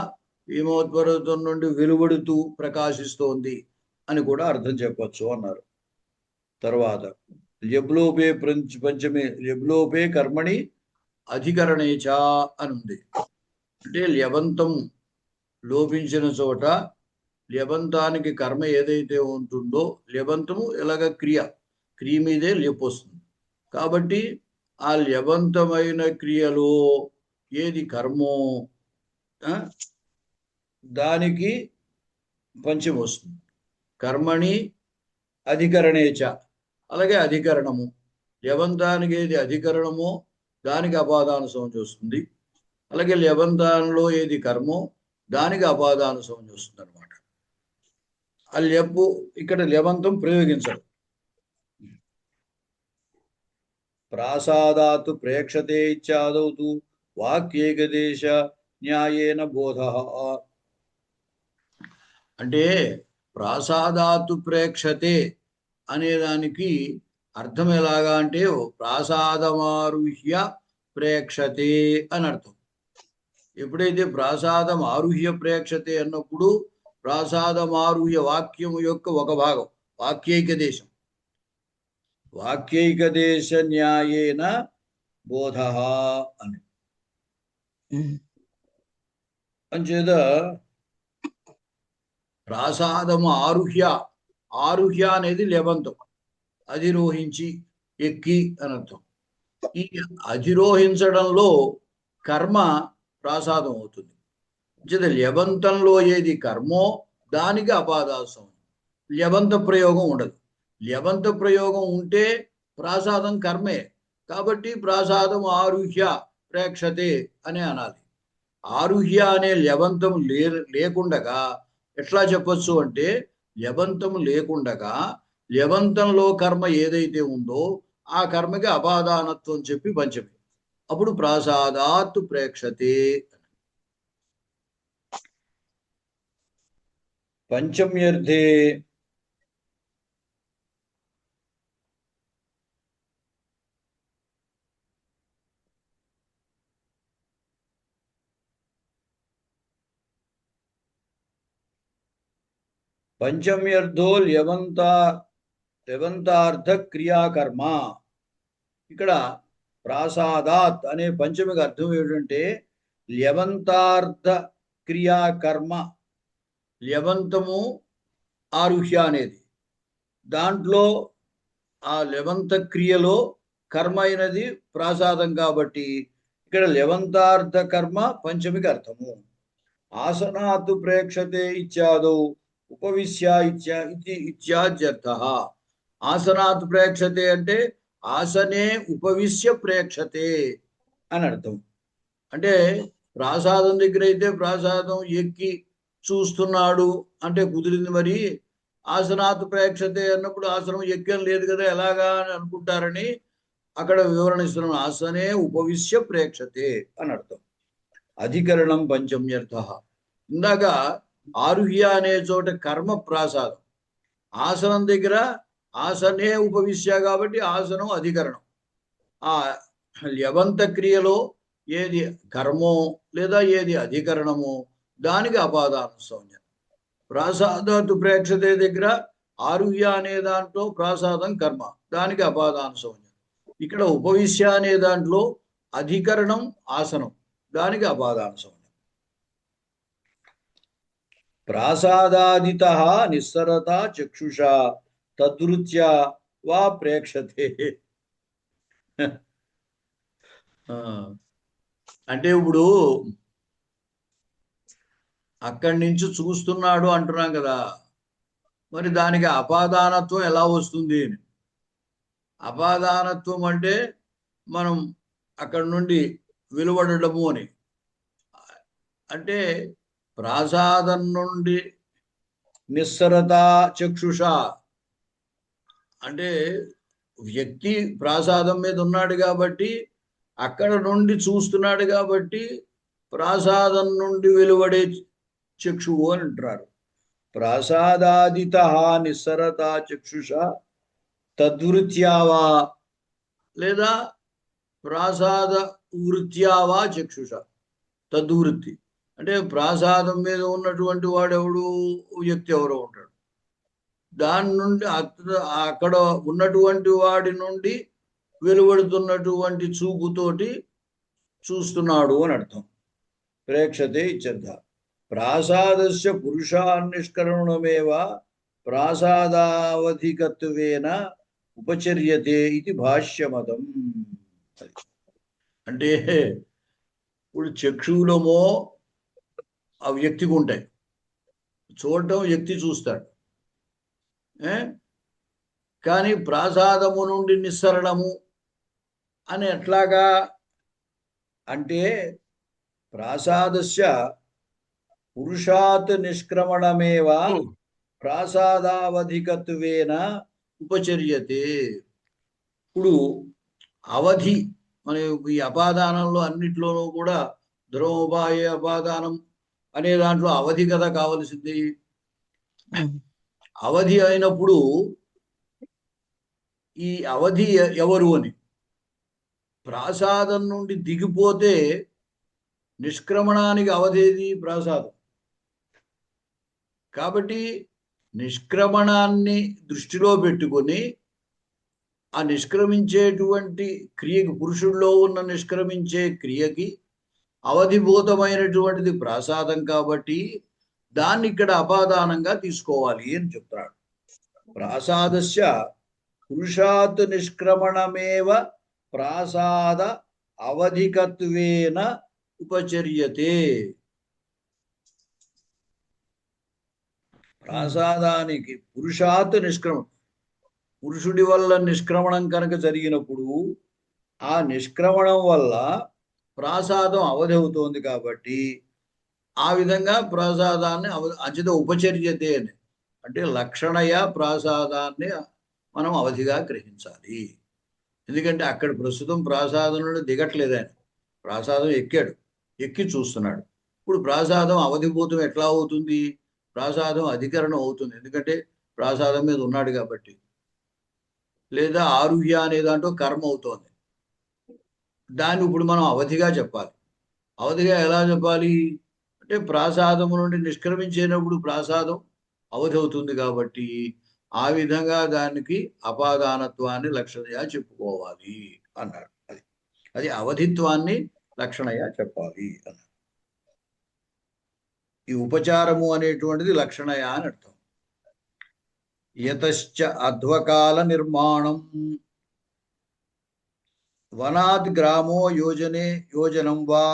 హిమోత్పర్వతం నుండి వెలువడుతూ ప్రకాశిస్తోంది అని కూడా అర్థం చెప్పచ్చు అన్నారు. తర్వాత ల్యబ్లోపే పంచమే ల్యబ్లోపే కర్మణి అధికరణేచ అని ఉంది. అంటే ల్యబంతం లోపించిన చోట ల్యబంతానికి కర్మ ఏదైతే ఉంటుందో, ల్యబంతము ఎలాగ క్రియ మీదే ల్యప్ వస్తుంది కాబట్టి ఆ ల్యబంతమైన క్రియలో ఏది కర్మో దానికి పంచమి వస్తుంది. కర్మణి అధికరణేచ, అలాగే అధికరణము, ల్యబంతానికి ఏది అధికరణమో దానికి అపాదాన సంజ్ఞ వస్తుంది. అలాగే ల్యబంతంలో ఏది కర్మో దానికి అపాదాన సంజ్ఞ వస్తుంది అనమాట. ఆ ల్యప్పు ఇక్కడ ల్యబంతం ప్రయోగించరు. ప్రాసాదాత్ ప్రేక్షతే ఇత్యాదౌతు వాక్యేకదేశ న్యాయేన బోధ. అంటే ప్రాసాదాతు ప్రేక్షతే అనేదానికి అర్థం ఎలాగా అంటే ప్రాసాదమారుహ్య ప్రేక్షతే అని అర్థం. ఎప్పుడైతే ప్రాసాదం ఆరుహ్య ప్రేక్షతే అన్నప్పుడు ప్రాసాదమారుహ్య వాక్యము యొక్క ఒక భాగం వాక్యైక దేశం, వాక్యైకదేశ న్యాయేన బోధ అని. అంచేత ప్రాసాదము ఆరుహ్య అనేది లెబంతం, అధిరోహించి ఎక్కి అని అర్థం. ఈ అధిరోహించడంలో కర్మ ప్రాసాదం అవుతుంది. లెబంతంలో ఏది కర్మో దానికి అపాదాసం. లెబంత ప్రయోగం ఉండదు. లెబంత ప్రయోగం ఉంటే ప్రాసాదం కర్మే కాబట్టి ప్రాసాదం ఆరుహ్య ప్రేక్షతే అని అనాలి. ఆరుహ్య అనే లెబంతం లేకుండగా ఎట్లా చెప్పచ్చు అంటే లెబంతం లేకుండగా ల్యవంతంలో కర్మ ఏదైతే ఉందో ఆ కర్మకి అపాదానత్వం చెప్పి పంచమి. అప్పుడు ప్రాసాదాత్ ప్రేక్షతే. పంచమ్యర్థే పంచమ్యర్థో ల్యవంతార్థ క్రియాకర్మ. ఇక్కడ ప్రాసాదాత్ అనే పంచమికి అర్థం ఏమిటంటే ల్యవంతార్థ క్రియాకర్మ. ల్యవంతము ఆరుహ్య అనేది దాంట్లో ఆ ల్యవంత క్రియలో కర్మ అయినది ప్రాసాదం కాబట్టి ఇక్కడ ల్యవంతార్థ కర్మ పంచమికి అర్థము. ఆసనాత్ ప్రేక్షతే ఇత్యాదో ఉపవిశ్య ఇత్యాద్యర్థ. ఆసనాత్ ప్రేక్షతే అంటే ఆసనే ఉపవిశ్య ప్రేక్షతే అని అర్థం. అంటే ప్రాసాదం దగ్గర అయితే ప్రాసాదం ఎక్కి చూస్తున్నాడు అంటే కుదిరింది. మరి ఆసనాత్ ప్రేక్షతే అన్నప్పుడు ఆసనం ఎక్కం లేదు కదా ఎలాగా అని అనుకుంటారని అక్కడ వివరణ ఇస్తున్నాం. ఆసనే ఉపవిశ్య ప్రేక్షతే అని అర్థం. అధికరణం పంచమ్యర్థ. ఇందాక ఆరుహ్య అనే చోట కర్మ ప్రాసాదం, ఆసనం దగ్గర ఆసనే ఉపవిశ్య కాబట్టి ఆసనం అధికరణం. ఆ ల్యవంత క్రియలో ఏది కర్మో లేదా ఏది అధికరణమో దానికి అపాదాన సంజ్ఞ. ప్రాసాదాత్ ప్రేక్షతే దగ్గర ఆరుహ్య అనే దాంట్లో ప్రాసాదం కర్మ, దానికి అపాదాన సంజ్ఞ. ఇక్కడ ఉపవిశ్య అనే దాంట్లో అధికరణం ఆసనం, దానికి అపాదాన సంజ్ఞ. ప్రాసాదాదిత నిస్సరత చక్షుష తద్వృత్యా వా ప్రేక్షతే. అంటే ఇప్పుడు అక్కడి నుంచి చూస్తున్నాడు అంటున్నాం కదా, మరి దానికి అపాదానత్వం ఎలా వస్తుంది? అపాదానత్వం అంటే మనం అక్కడి నుండి వెలువడము అని. అంటే ప్రాసాదం నుండి నిస్సరత చక్షుష అంటే వ్యక్తి ప్రాసాదం మీద ఉన్నాడు కాబట్టి అక్కడ నుండి చూస్తున్నాడు కాబట్టి ప్రాసాదం నుండి వెలువడే చక్షువు అని అంటారు. ప్రాసాదాదిత నిస్సరత చక్షుష తద్వృత్యావా లేదా ప్రాసాద వృత్యావా చక్షుష. తద్వృత్తి అంటే ప్రాసాదం మీద ఉన్నటువంటి వాడెవడు, వ్యక్తి ఎవరో ఉంటాడు, దాని నుండి అక్కడ ఉన్నటువంటి వాడి నుండి వెలువడుతున్నటువంటి చూపుతోటి చూస్తున్నాడు అని అర్థం. ప్రేక్షతే ఇత్యర్థ. ప్రాసాదస్య పురుషాన్నిష్కరణమేవ ప్రాసాదావధికత్వేన ఉపచర్యతే ఇది భాష్యమతం. అంటే ఇప్పుడు చక్షువులమో ఆ వ్యక్తికి ఉంటాయి, చూడటం వ్యక్తి చూస్తాడు. కానీ ప్రాసాదము నుండి నిస్సరణము అని ఎట్లాగా అంటే ప్రాసాదస్య పురుషాత్ నిష్క్రమణమేవ ప్రాసాదావధికత్వేన ఉపచర్యతే. ఇప్పుడు అవధి మన ఈ అపాదానంలో అన్నిట్లోనూ కూడా ధ్రువోపాయ అపాదానం అనే దాంట్లో అవధి కదా కావలసింది. అవధి అయినప్పుడు ఈ అవధి ఎవరు అని ప్రాసాదం నుండి దిగిపోతే నిష్క్రమణానికి అవధేది ప్రాసాదం కాబట్టి నిష్క్రమణాన్ని దృష్టిలో పెట్టుకొని ఆ నిష్క్రమించేటువంటి క్రియకి, పురుషుల్లో ఉన్న నిష్క్రమించే క్రియకి అవధిభూతమైనటువంటిది ప్రాసాదం కాబట్టి దాన్ని ఇక్కడ అపాదానంగా తీసుకోవాలి అని చెప్తాడు. ప్రాసాదస్య పురుషాత్ నిష్క్రమణమేవ ప్రాసాద అవధికత్వేన ఉపచర్యతే. ప్రాసాదానికి పురుషాత్ నిష్క్రమణం, పురుషుడి వల్ల నిష్క్రమణం కనుక జరిగినప్పుడు ఆ నిష్క్రమణం వల్ల ప్రాసాదం అవధి అవుతోంది కాబట్టి ఆ విధంగా ప్రాసాదాన్ని అంచిత ఉపచర్యతే అని అంటే లక్షణయ ప్రాసాదాన్ని మనం అవధిగా గ్రహించాలి. ఎందుకంటే అక్కడ ప్రస్తుతం ప్రాసాదం నుండి దిగట్లేదు ఆయన. ప్రాసాదం ఎక్కాడు, ఎక్కి చూస్తున్నాడు. ఇప్పుడు ప్రాసాదం అవధిభూతం ఎట్లా అవుతుంది? ప్రాసాదం అధికరణం అవుతుంది, ఎందుకంటే ప్రాసాదం మీద ఉన్నాడు కాబట్టి. లేదా ఆరుహ్య అనే దాంట్లో కర్మ అవుతోంది. దాన్ని ఇప్పుడు మనం అవధిగా చెప్పాలి. అవధిగా ఎలా చెప్పాలి అంటే, ప్రాసాదము నుండి నిష్క్రమించేటప్పుడు ప్రాసాదం అవధి అవుతుంది కాబట్టి ఆ విధంగా దానికి అపాదానత్వాన్ని లక్షణగా చెప్పుకోవాలి అన్నాడు. అది అది అవధిత్వాన్ని లక్షణగా చెప్పాలి అన్నాడు. ఈ ఉపచారము అనేటువంటిది లక్షణయా అని అర్థం. యతశ్చ అధ్వకాల నిర్మాణం వనాద్ గ్రామో యోజనే యోజనం వా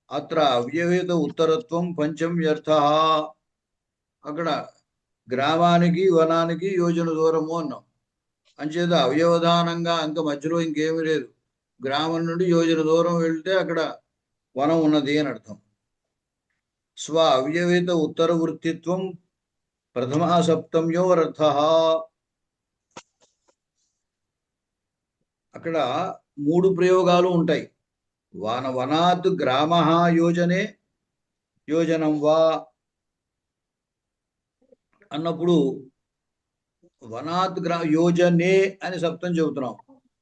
అత్ర అవ్యవహిత ఉత్తరత్వం పంచమ్యర్థ. అక్కడ గ్రామానికి వనానికి యోజన దూరము అన్నాం. అంచేత అవ్యవధానంగా అంత మధ్యలో ఇంకేమీ లేదు. గ్రామం నుండి యోజన దూరం వెళ్తే అక్కడ వనం ఉన్నది అని అర్థం. స్వ అవ్యవహిత ఉత్తర వృత్తిత్వం ప్రథమ సప్తమ్యోరర్థ. అక్కడ 3 ప్రయోగాలు ఉంటాయి. వనాత్ గ్రామ యోజనే యోజనం వా అన్నప్పుడు వనాత్ యోజనే అని సప్తం చెబుతున్నాం,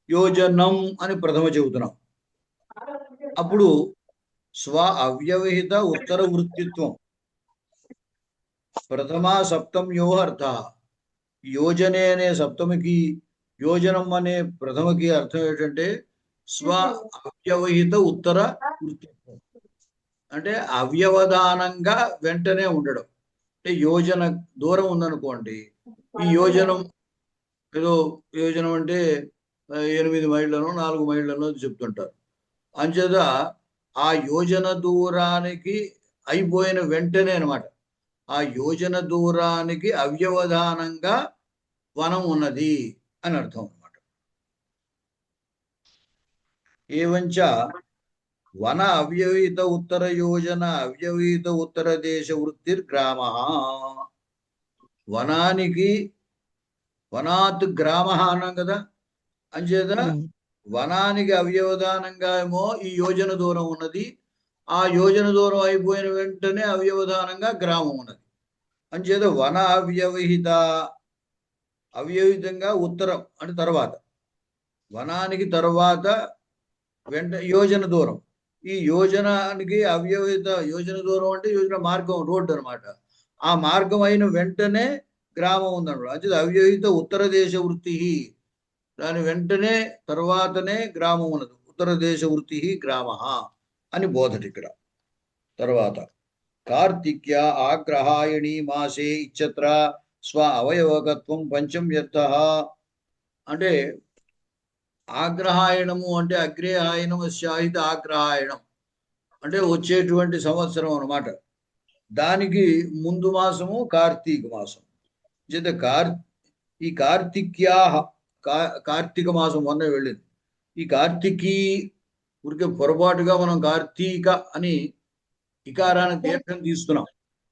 యోజనం అని ప్రథమ చెబుతున్నాం. అప్పుడు స్వ అవ్యవహిత ఉత్తర వృత్తిత్వం ప్రథమ సప్తమ్యో అర్థ. యోజనే అనే సప్తమికి, యోజనం అనే ప్రథమకి అర్థం ఏంటంటే స్వ అవ్యవహిత ఉత్తర వృత్తిత్వం, అంటే అవ్యవధానంగా వెంటనే ఉండడం. అంటే యోజన దూరం ఉందనుకోండి, ఈ యోజనం ఏదో యోజనం అంటే 8 మైళ్ళనో 4 మైళ్ళనో చెప్తుంటారు. అంచేత ఆ యోజన దూరానికి అయిపోయిన వెంటనే అనమాట, ఆ యోజన దూరానికి అవ్యవధానంగా వనం ఉన్నది అని అర్థం అనమాట. ఏవంచ వన అవ్యవహిత ఉత్తర యోజన అవ్యవహిత ఉత్తర దేశ వృత్తిర్గ్రామ. వనానికి వనాత్ గ్రామ అన్నాం కదా, అంచేత వనానికి అవ్యవధానంగా ఏమో ఈ యోజన దూరం ఉన్నది, ఆ యోజన దూరం అయిపోయిన వెంటనే అవ్యవధానంగా గ్రామం ఉన్నది. అంచేత వన అవ్యవహిత, అవ్యవహితంగా ఉత్తరం అంటే తర్వాత, వనానికి తర్వాత వెంట యోజన దూరం. ఈ యోజనానికి అవ్యవహిత యోజన దూరం అంటే యోజన మార్గం, రోడ్డు అనమాట. ఆ మార్గం అయిన వెంటనే గ్రామం ఉందన్నమాట. అంచేత అవ్యవహిత ఉత్తర దేశ వృత్తి, దాని వెంటనే తర్వాతనే గ్రామం ఉన్నది. ఉత్తర దేశ వృత్తి గ్రామ అని బోధటి ఇక్కడ. తర్వాత కార్తిక్య ఆగ్రహాయణి మాసే ఇచ్చత్ర స్వ అవయవకత్వం పంచమ్యర్థ. అంటే ఆగ్రహాయణము అంటే అగ్రేహాయనం శాహిత ఆగ్రహాయణం అంటే వచ్చేటువంటి సంవత్సరం అనమాట. దానికి ముందు మాసము కార్తీక మాసం. చేత ఈ కార్తిక్యా, కార్తీక మాసం మొన్న వెళ్ళింది. ఈ కార్తికీ ఊరికే పొరపాటుగా మనం కార్తీక అని ఇకారాన్ని దీర్ఘం తీస్తున్నాం,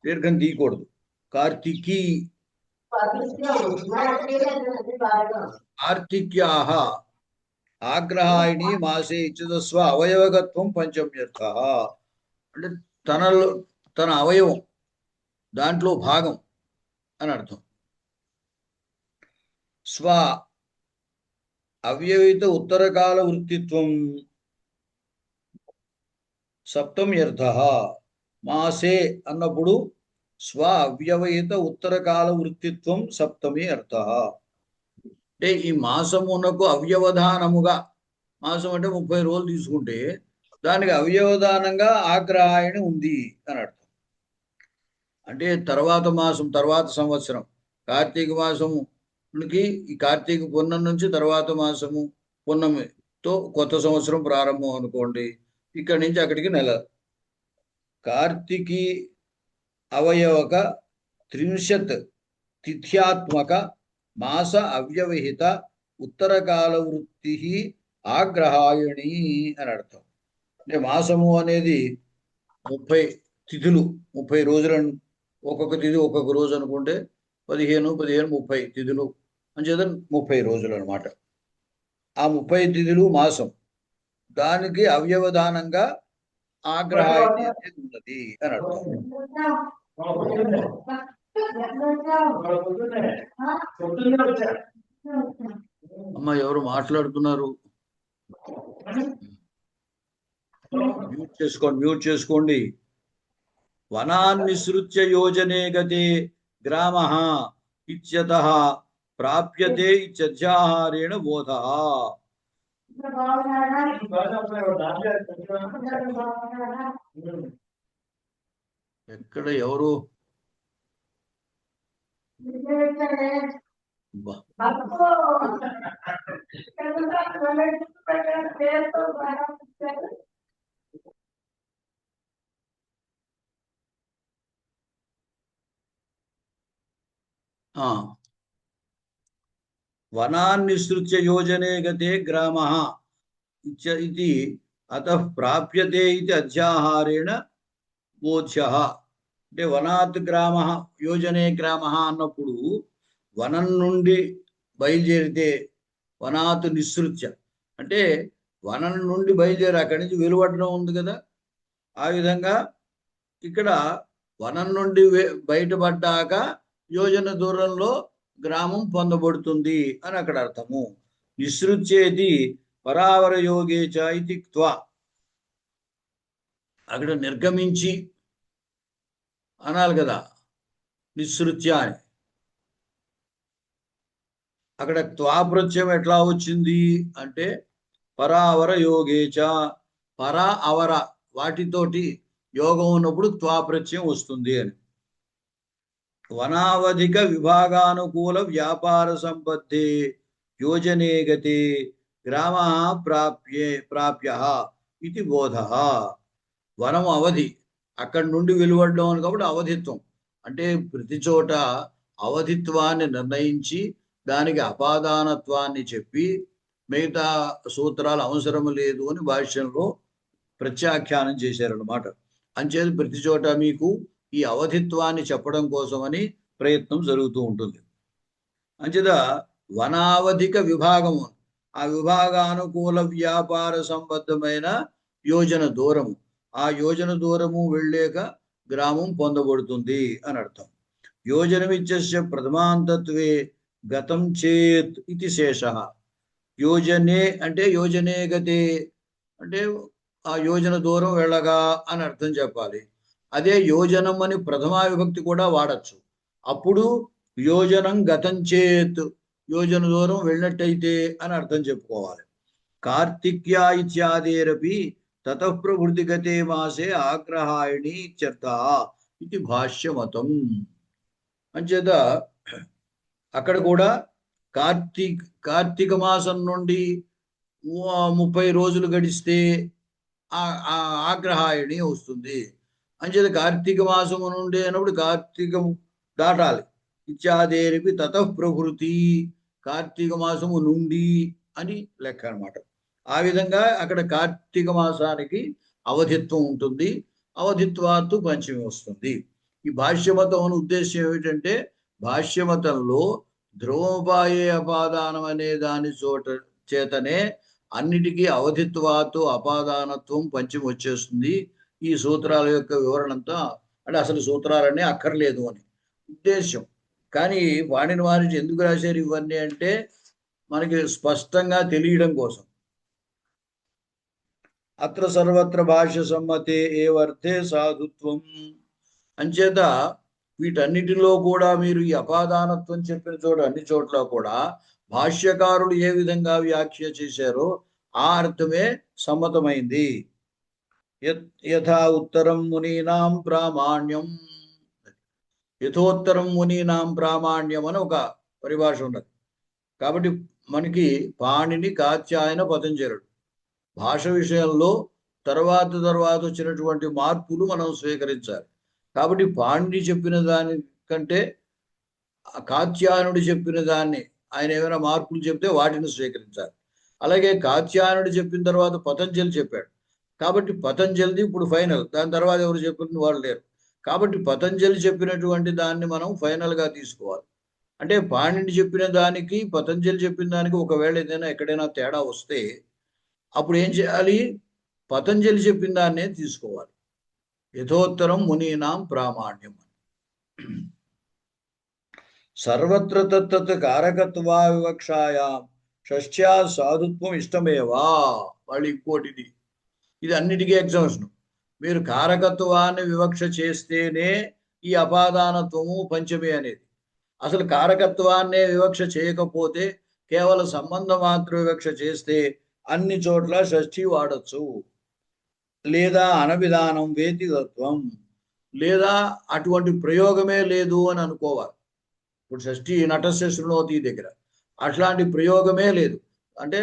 దీర్ఘం తీయకూడదు. కార్తికీ, కార్తిక్యాహ ఆగ్రహాయిని మాసే ఇచ్చదస్వ అవయవగత్వం పంచమ్యర్థ. అంటే తనలో తన అవయవం, దాంట్లో భాగం అని అర్థం. స్వ అవ్యవహిత ఉత్తరకాల వృత్తిత్వం సప్తమ్యర్థ. మాసే అన్నప్పుడు స్వ అవ్యవహిత ఉత్తరకాల వృత్తిత్వం సప్తమి అర్థ. అంటే ఈ మాసమునకు అవ్యవధానముగా, మాసం అంటే 30 రోజులు తీసుకుంటే దానికి అవ్యవధానంగా ఆగ్రహాయణి ఉంది అని అర్థం. అంటే తర్వాత మాసం, తర్వాత సంవత్సరం కార్తీక మాసముకి, ఈ కార్తీక పున్నం నుంచి తర్వాత మాసము పున్నమితో కొత్త సంవత్సరం ప్రారంభం అనుకోండి. ఇక్కడి నుంచి అక్కడికి నెల. కార్తీకి అవయవక 30 తిథ్యాత్మక మాస అవ్యవహిత ఉత్తరకాల వృత్తి ఆగ్రహాయణి అని అర్థం. అంటే మాసము అనేది 30 తిథులు, 30 రోజులను, ఒక్కొక్క తిథి ఒక్కొక్క రోజు అనుకుంటే 15, 30 తిథులు అంచేత 30 రోజులు అనమాట. ఆ 30 తిథులు మాసం, దానికి అవ్యవధానంగా ఆగ్రహాయతి అనేది ఉన్నది అని అర్థం. అమ్మ ఎవరు మాట్లాడుతున్నారు? మ్యూట్ చేసుకోండి. వనాన్నిసృత్య యోజనే గతే గ్రామః ఇత్యతః ప్రాప్యతే ఇత్యధ్యాహారేణ బోధః. ఎక్కడ ఎవరు? వనాన్నిసృత్య యోజనే గతే గ్రామః ఇది అతః ప్రాప్యతే ఇది అధ్యాహారేణ బోధ్యః. అంటే వనాత్ గ్రామ యోజనే గ్రామ అన్నప్పుడు వనం నుండి బయలుదేరితే, వనాత్ నిసృత్య అంటే వనం నుండి బయలుదేరి అక్కడి నుంచి వెలువడడం ఉంది కదా, ఆ విధంగా ఇక్కడ వనం నుండి బయటపడ్డాక యోజన దూరంలో గ్రామం పొందబడుతుంది అని అక్కడ అర్థము. నిసృత్యేది పరావర యోగేచ ఇతి క్త్వ, అక్కడ నిర్గమించి అనాలి కదా, నిసృత్య అని. అక్కడ త్వాప్రత్యయం ఎట్లా వచ్చింది అంటే పరావర యోగేచ, పర అవర వాటితోటి యోగం ఉన్నప్పుడు త్వాప్రత్యయం వస్తుంది అని. వనావధిక విభాగానుకూల వ్యాపార సంబద్ధే యోజనే గతే గ్రామ ప్రాప్య ఇది బోధ. వనం అవధి, అక్కడి నుండి వెలువడడం అని కాబట్టి అవధిత్వం అంటే ప్రతి చోట అవధిత్వాన్ని నిర్ణయించి దానికి అపాదానత్వాన్ని చెప్పి మిగతా సూత్రాలు అవసరం లేదు అని భాష్యంలో ప్రత్యాఖ్యానం చేశారన్నమాట. అంచేది ప్రతి చోట మీకు ఈ అవధిత్వాన్ని చెప్పడం కోసమని ప్రయత్నం జరుగుతూ ఉంటుంది. అంచేత వనావధిక విభాగము, ఆ విభాగానుకూల వ్యాపార సంబద్ధమైన యోజన దూరము, ఆ యోజన దూరము వెళ్ళాక గ్రామం పొందబడుతుంది అని అర్థం. యోజనమిత్యస్య ప్రథమాంతత్వే గతం చేత్ ఇది శేష. యోజనే అంటే యోజనే గతే అంటే ఆ యోజన దూరం వెళ్ళగా అని అర్థం చెప్పాలి. అదే యోజనం అని ప్రథమా విభక్తి కూడా వాడచ్చు. అప్పుడు యోజనం గతం చేత్, యోజన దూరం వెళ్ళినట్టయితే అని అర్థం చెప్పుకోవాలి. కార్తిక్యా ఇత్యాదేరపి తతః ప్రవృత్తి గతే మాసే ఆగ్రహాయణి ఇత్యర్థ ఇది భాష్యమతం. అంచేత అక్కడ కూడా కార్తీక మాసం నుండి 30 రోజులు గడిస్తే ఆగ్రహాయణి వస్తుంది. అంచేత కార్తీక మాసము నుండి అన్నప్పుడు కార్తీకం దాటాలి. ఇత్యాదేరిపి తతః ప్రవృత్తి, కార్తీక మాసము నుండి అని లెక్క అనమాట. ఆ విధంగా అక్కడ కార్తీక మాసానికి అవధిత్వం ఉంటుంది, అవధిత్వాత్తు పంచమి వస్తుంది. ఈ భాష్యమతం అనే ఉద్దేశం ఏమిటంటే భాష్యమతంలో ధ్రువోపాయే అపాదానం అనే దాని చేతనే అన్నిటికీ అవధిత్వాత్తు అపాదానత్వం పంచమి వచ్చేస్తుంది. ఈ సూత్రాల యొక్క వివరణ అంతా అంటే అసలు సూత్రాలన్నీ అక్కర్లేదు అని ఉద్దేశం. కానీ వాణిని వారి ఎందుకు రాశారు ఇవన్నీ అంటే మనకి స్పష్టంగా తెలియడం కోసం. అత్ర సర్వత్ర భాష్య సమ్మతే ఏవర్తే సాధుత్వం. అంచేత వీటన్నిటిలో కూడా మీరు ఈ అపాదానత్వం చెప్పిన చోట అన్ని చోట్ల కూడా భాష్యకారులు ఏ విధంగా వ్యాఖ్య చేశారో ఆ అర్థమే సమ్మతమైంది. యథా ఉత్తరం మునీనాం ప్రామాణ్యం, యథోత్తరం మునీనాం ప్రామాణ్యం అని ఒక పరిభాష ఉన్నది. కాబట్టి మనకి పాణిని, కాత్యాయన, పతంజలుడు భాష విషయంలో తర్వాత వచ్చినటువంటి మార్పులు మనం స్వీకరించాలి. కాబట్టి పాణిని చెప్పిన దానికంటే కాత్యాయనుడు చెప్పిన దాన్ని ఆయన ఏమైనా మార్పులు చెప్తే వాటిని స్వీకరించాలి. అలాగే కాత్యాయనుడు చెప్పిన తర్వాత పతంజలి చెప్పాడు కాబట్టి పతంజలిది ఇప్పుడు ఫైనల్, దాని తర్వాత ఎవరు చెప్పిన వాళ్ళు లేరు. కాబట్టి పతంజలి చెప్పినటువంటి దాన్ని మనం ఫైనల్గా తీసుకోవాలి. అంటే పాణిని చెప్పిన దానికి పతంజలి చెప్పిన దానికి ఒకవేళ ఏదైనా ఎక్కడైనా తేడా వస్తే అప్పుడు ఏం చేయాలి? పతంజలి చెప్పిన దాన్నే తీసుకోవాలి. యథోత్తరం మునీనాం ప్రామాణ్యం. సర్వత్ర తత్తత్ కారకత్వా వివక్షాయాం షష్ఠ్యా సాధుత్వం ఇష్టమేవా. వాళ్ళు ఇంకోటిది, ఇది అన్నిటికీ ఎగ్జామ్షన్. మీరు కారకత్వాన్ని వివక్ష చేస్తేనే ఈ అపాదానత్వము పంచమి అనేది. అసలు కారకత్వాన్నే వివక్ష చేయకపోతే కేవలం సంబంధ మాత్ర వివక్ష చేస్తే అన్ని చోట్ల షష్ఠి వాడచ్చు. లేదా అనవిధానం వేతితత్వం, లేదా అటువంటి ప్రయోగమే లేదు అని అనుకోవాలి. ఇప్పుడు షష్ఠి నటస్య శృణోతి దగ్గర అట్లాంటి ప్రయోగమే లేదు అంటే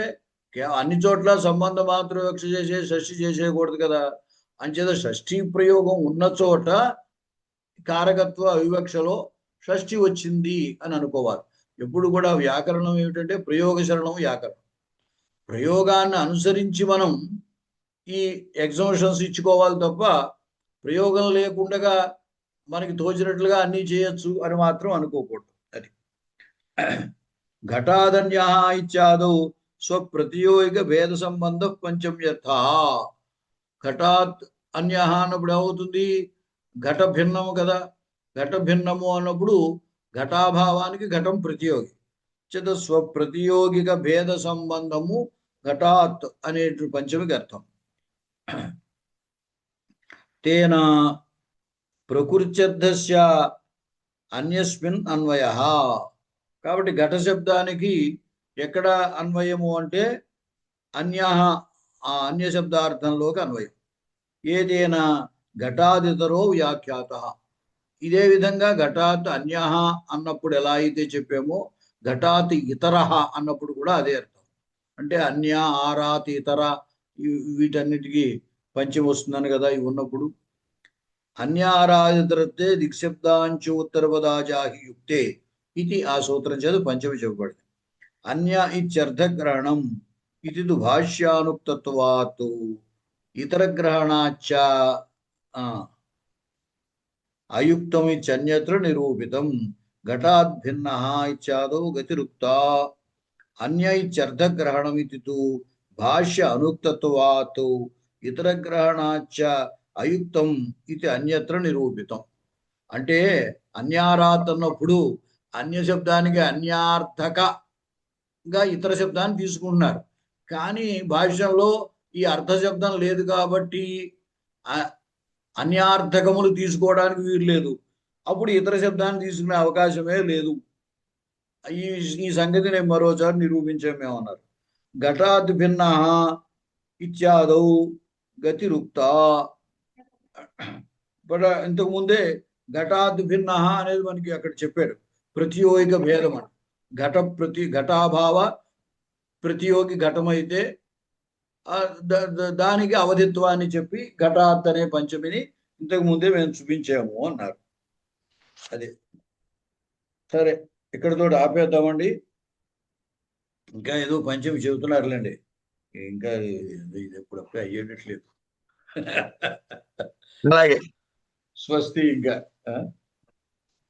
అన్ని చోట్ల సంబంధ మాత్ర వివక్ష చేసే షష్ఠి చేసేయకూడదు కదా. అంచేత షష్ఠి ప్రయోగం ఉన్న చోట కారకత్వ వివక్షలో షష్ఠి వచ్చింది అని అనుకోవాలి. ఎప్పుడు కూడా వ్యాకరణం ఏమిటంటే ప్రయోగ శరణం వ్యాకరణం. ప్రయోగాన్ని అనుసరించి మనం ఈ ఎగ్జామ్షన్స్ ఇచ్చుకోవాలి తప్ప ప్రయోగం లేకుండా మనకి తోచినట్లుగా అన్నీ చేయొచ్చు అని మాత్రం అనుకోకూడదు. అది ఘటాదన్య ఇత్యాదౌ స్వప్రతియోగిక భేద సంబంధ పంచమ్యర్థ. ఘటాత్ అన్య అన్నప్పుడు ఏమవుతుంది? ఘట భిన్నము కదా. ఘట భిన్నము అన్నప్పుడు ఘటాభావానికి ఘటం ప్రతియోగి. చేత స్వప్రతియోగిక భేద సంబంధము ఘటాత్ అనే పంచమికి అర్థం. తేన ప్రకృత్యర్థస్య అన్యస్మిన్ అన్వయ. కాబట్టి ఘట శబ్దానికి ఎక్కడ అన్వయము అంటే అన్య, ఆ అన్య శబ్దార్థంలోకి అన్వయం. ఏదైనా ఘటాదితరో వ్యాఖ్యాత. ఇదే విధంగా ఘటాత్ అన్య అన్నప్పుడు ఎలా అయితే చెప్పామో ఘటాత్ ఇతర అన్నప్పుడు కూడా అదే అర్థం. అంటే అన్య, ఆరాత్, ఇతర వీటన్నిటికీ పంచమి వస్తుందని కదా ఇవి ఉన్నప్పుడు. అన్యారాధితరతే దిక్శబ్దాంచు ఉత్తరపదాజాహి యుక్తే ఇది ఆ సూత్రం చేత పంచమి చెప్పబడింది. అన్య ఇత్యర్థగ్రహణం ఇది భాష్యానుక్తత్వాత్ ఇతర గ్రహణాచ అయుక్తం ఇత్యన్యత్ర నిరూపితం. ఘటాద్ భిన్న ఇత్యాదౌ గతిరుక్త. అన్య ఇత్యర్థగ్రహణం ఇది భాష్య అనుక్తత్వాత్ ఇతర గ్రహణాచ అయుక్తం ఇది అన్యత్ర నిరూపితం. అంటే అన్యారాత్ అన్నప్పుడు అన్య శబ్దానికి అన్యార్థకగా ఇతర శబ్దాన్ని తీసుకుంటున్నారు. కానీ భాష్యంలో ఈ అర్థ శబ్దం లేదు కాబట్టి అన్యార్థకములు తీసుకోవడానికి వీలు లేదు. అప్పుడు ఇతర శబ్దాన్ని తీసుకునే అవకాశమే లేదు. ఈ సంగతి నేను మరోసారి నిరూపించామేమన్నారు. ఘటాద్ భిన్న ఇత్యాదౌ గతిరుక్త. ఇంతకు ముందే ఘటాద్ భిన్న అనేది మనకి అక్కడ చెప్పాడు. ప్రతియోగిక భేదం అని. ఘటాభావ ప్రతియోగి ఘటమైతే దానికి అవధిత్వాన్ని చెప్పి ఘటాత్ అనే పంచమిని ఇంతకు ముందే మేము చూపించాము అన్నారు. అదే సరే, ఇక్కడతో ఆపేద్దామండి. ఇంకా ఏదో పంచమి చెబుతున్నారులేండి. ఇంకా ఇది ఎప్పుడప్పుడే అయ్యేటట్లేదు. అలాగే స్వస్తి. ఇంకా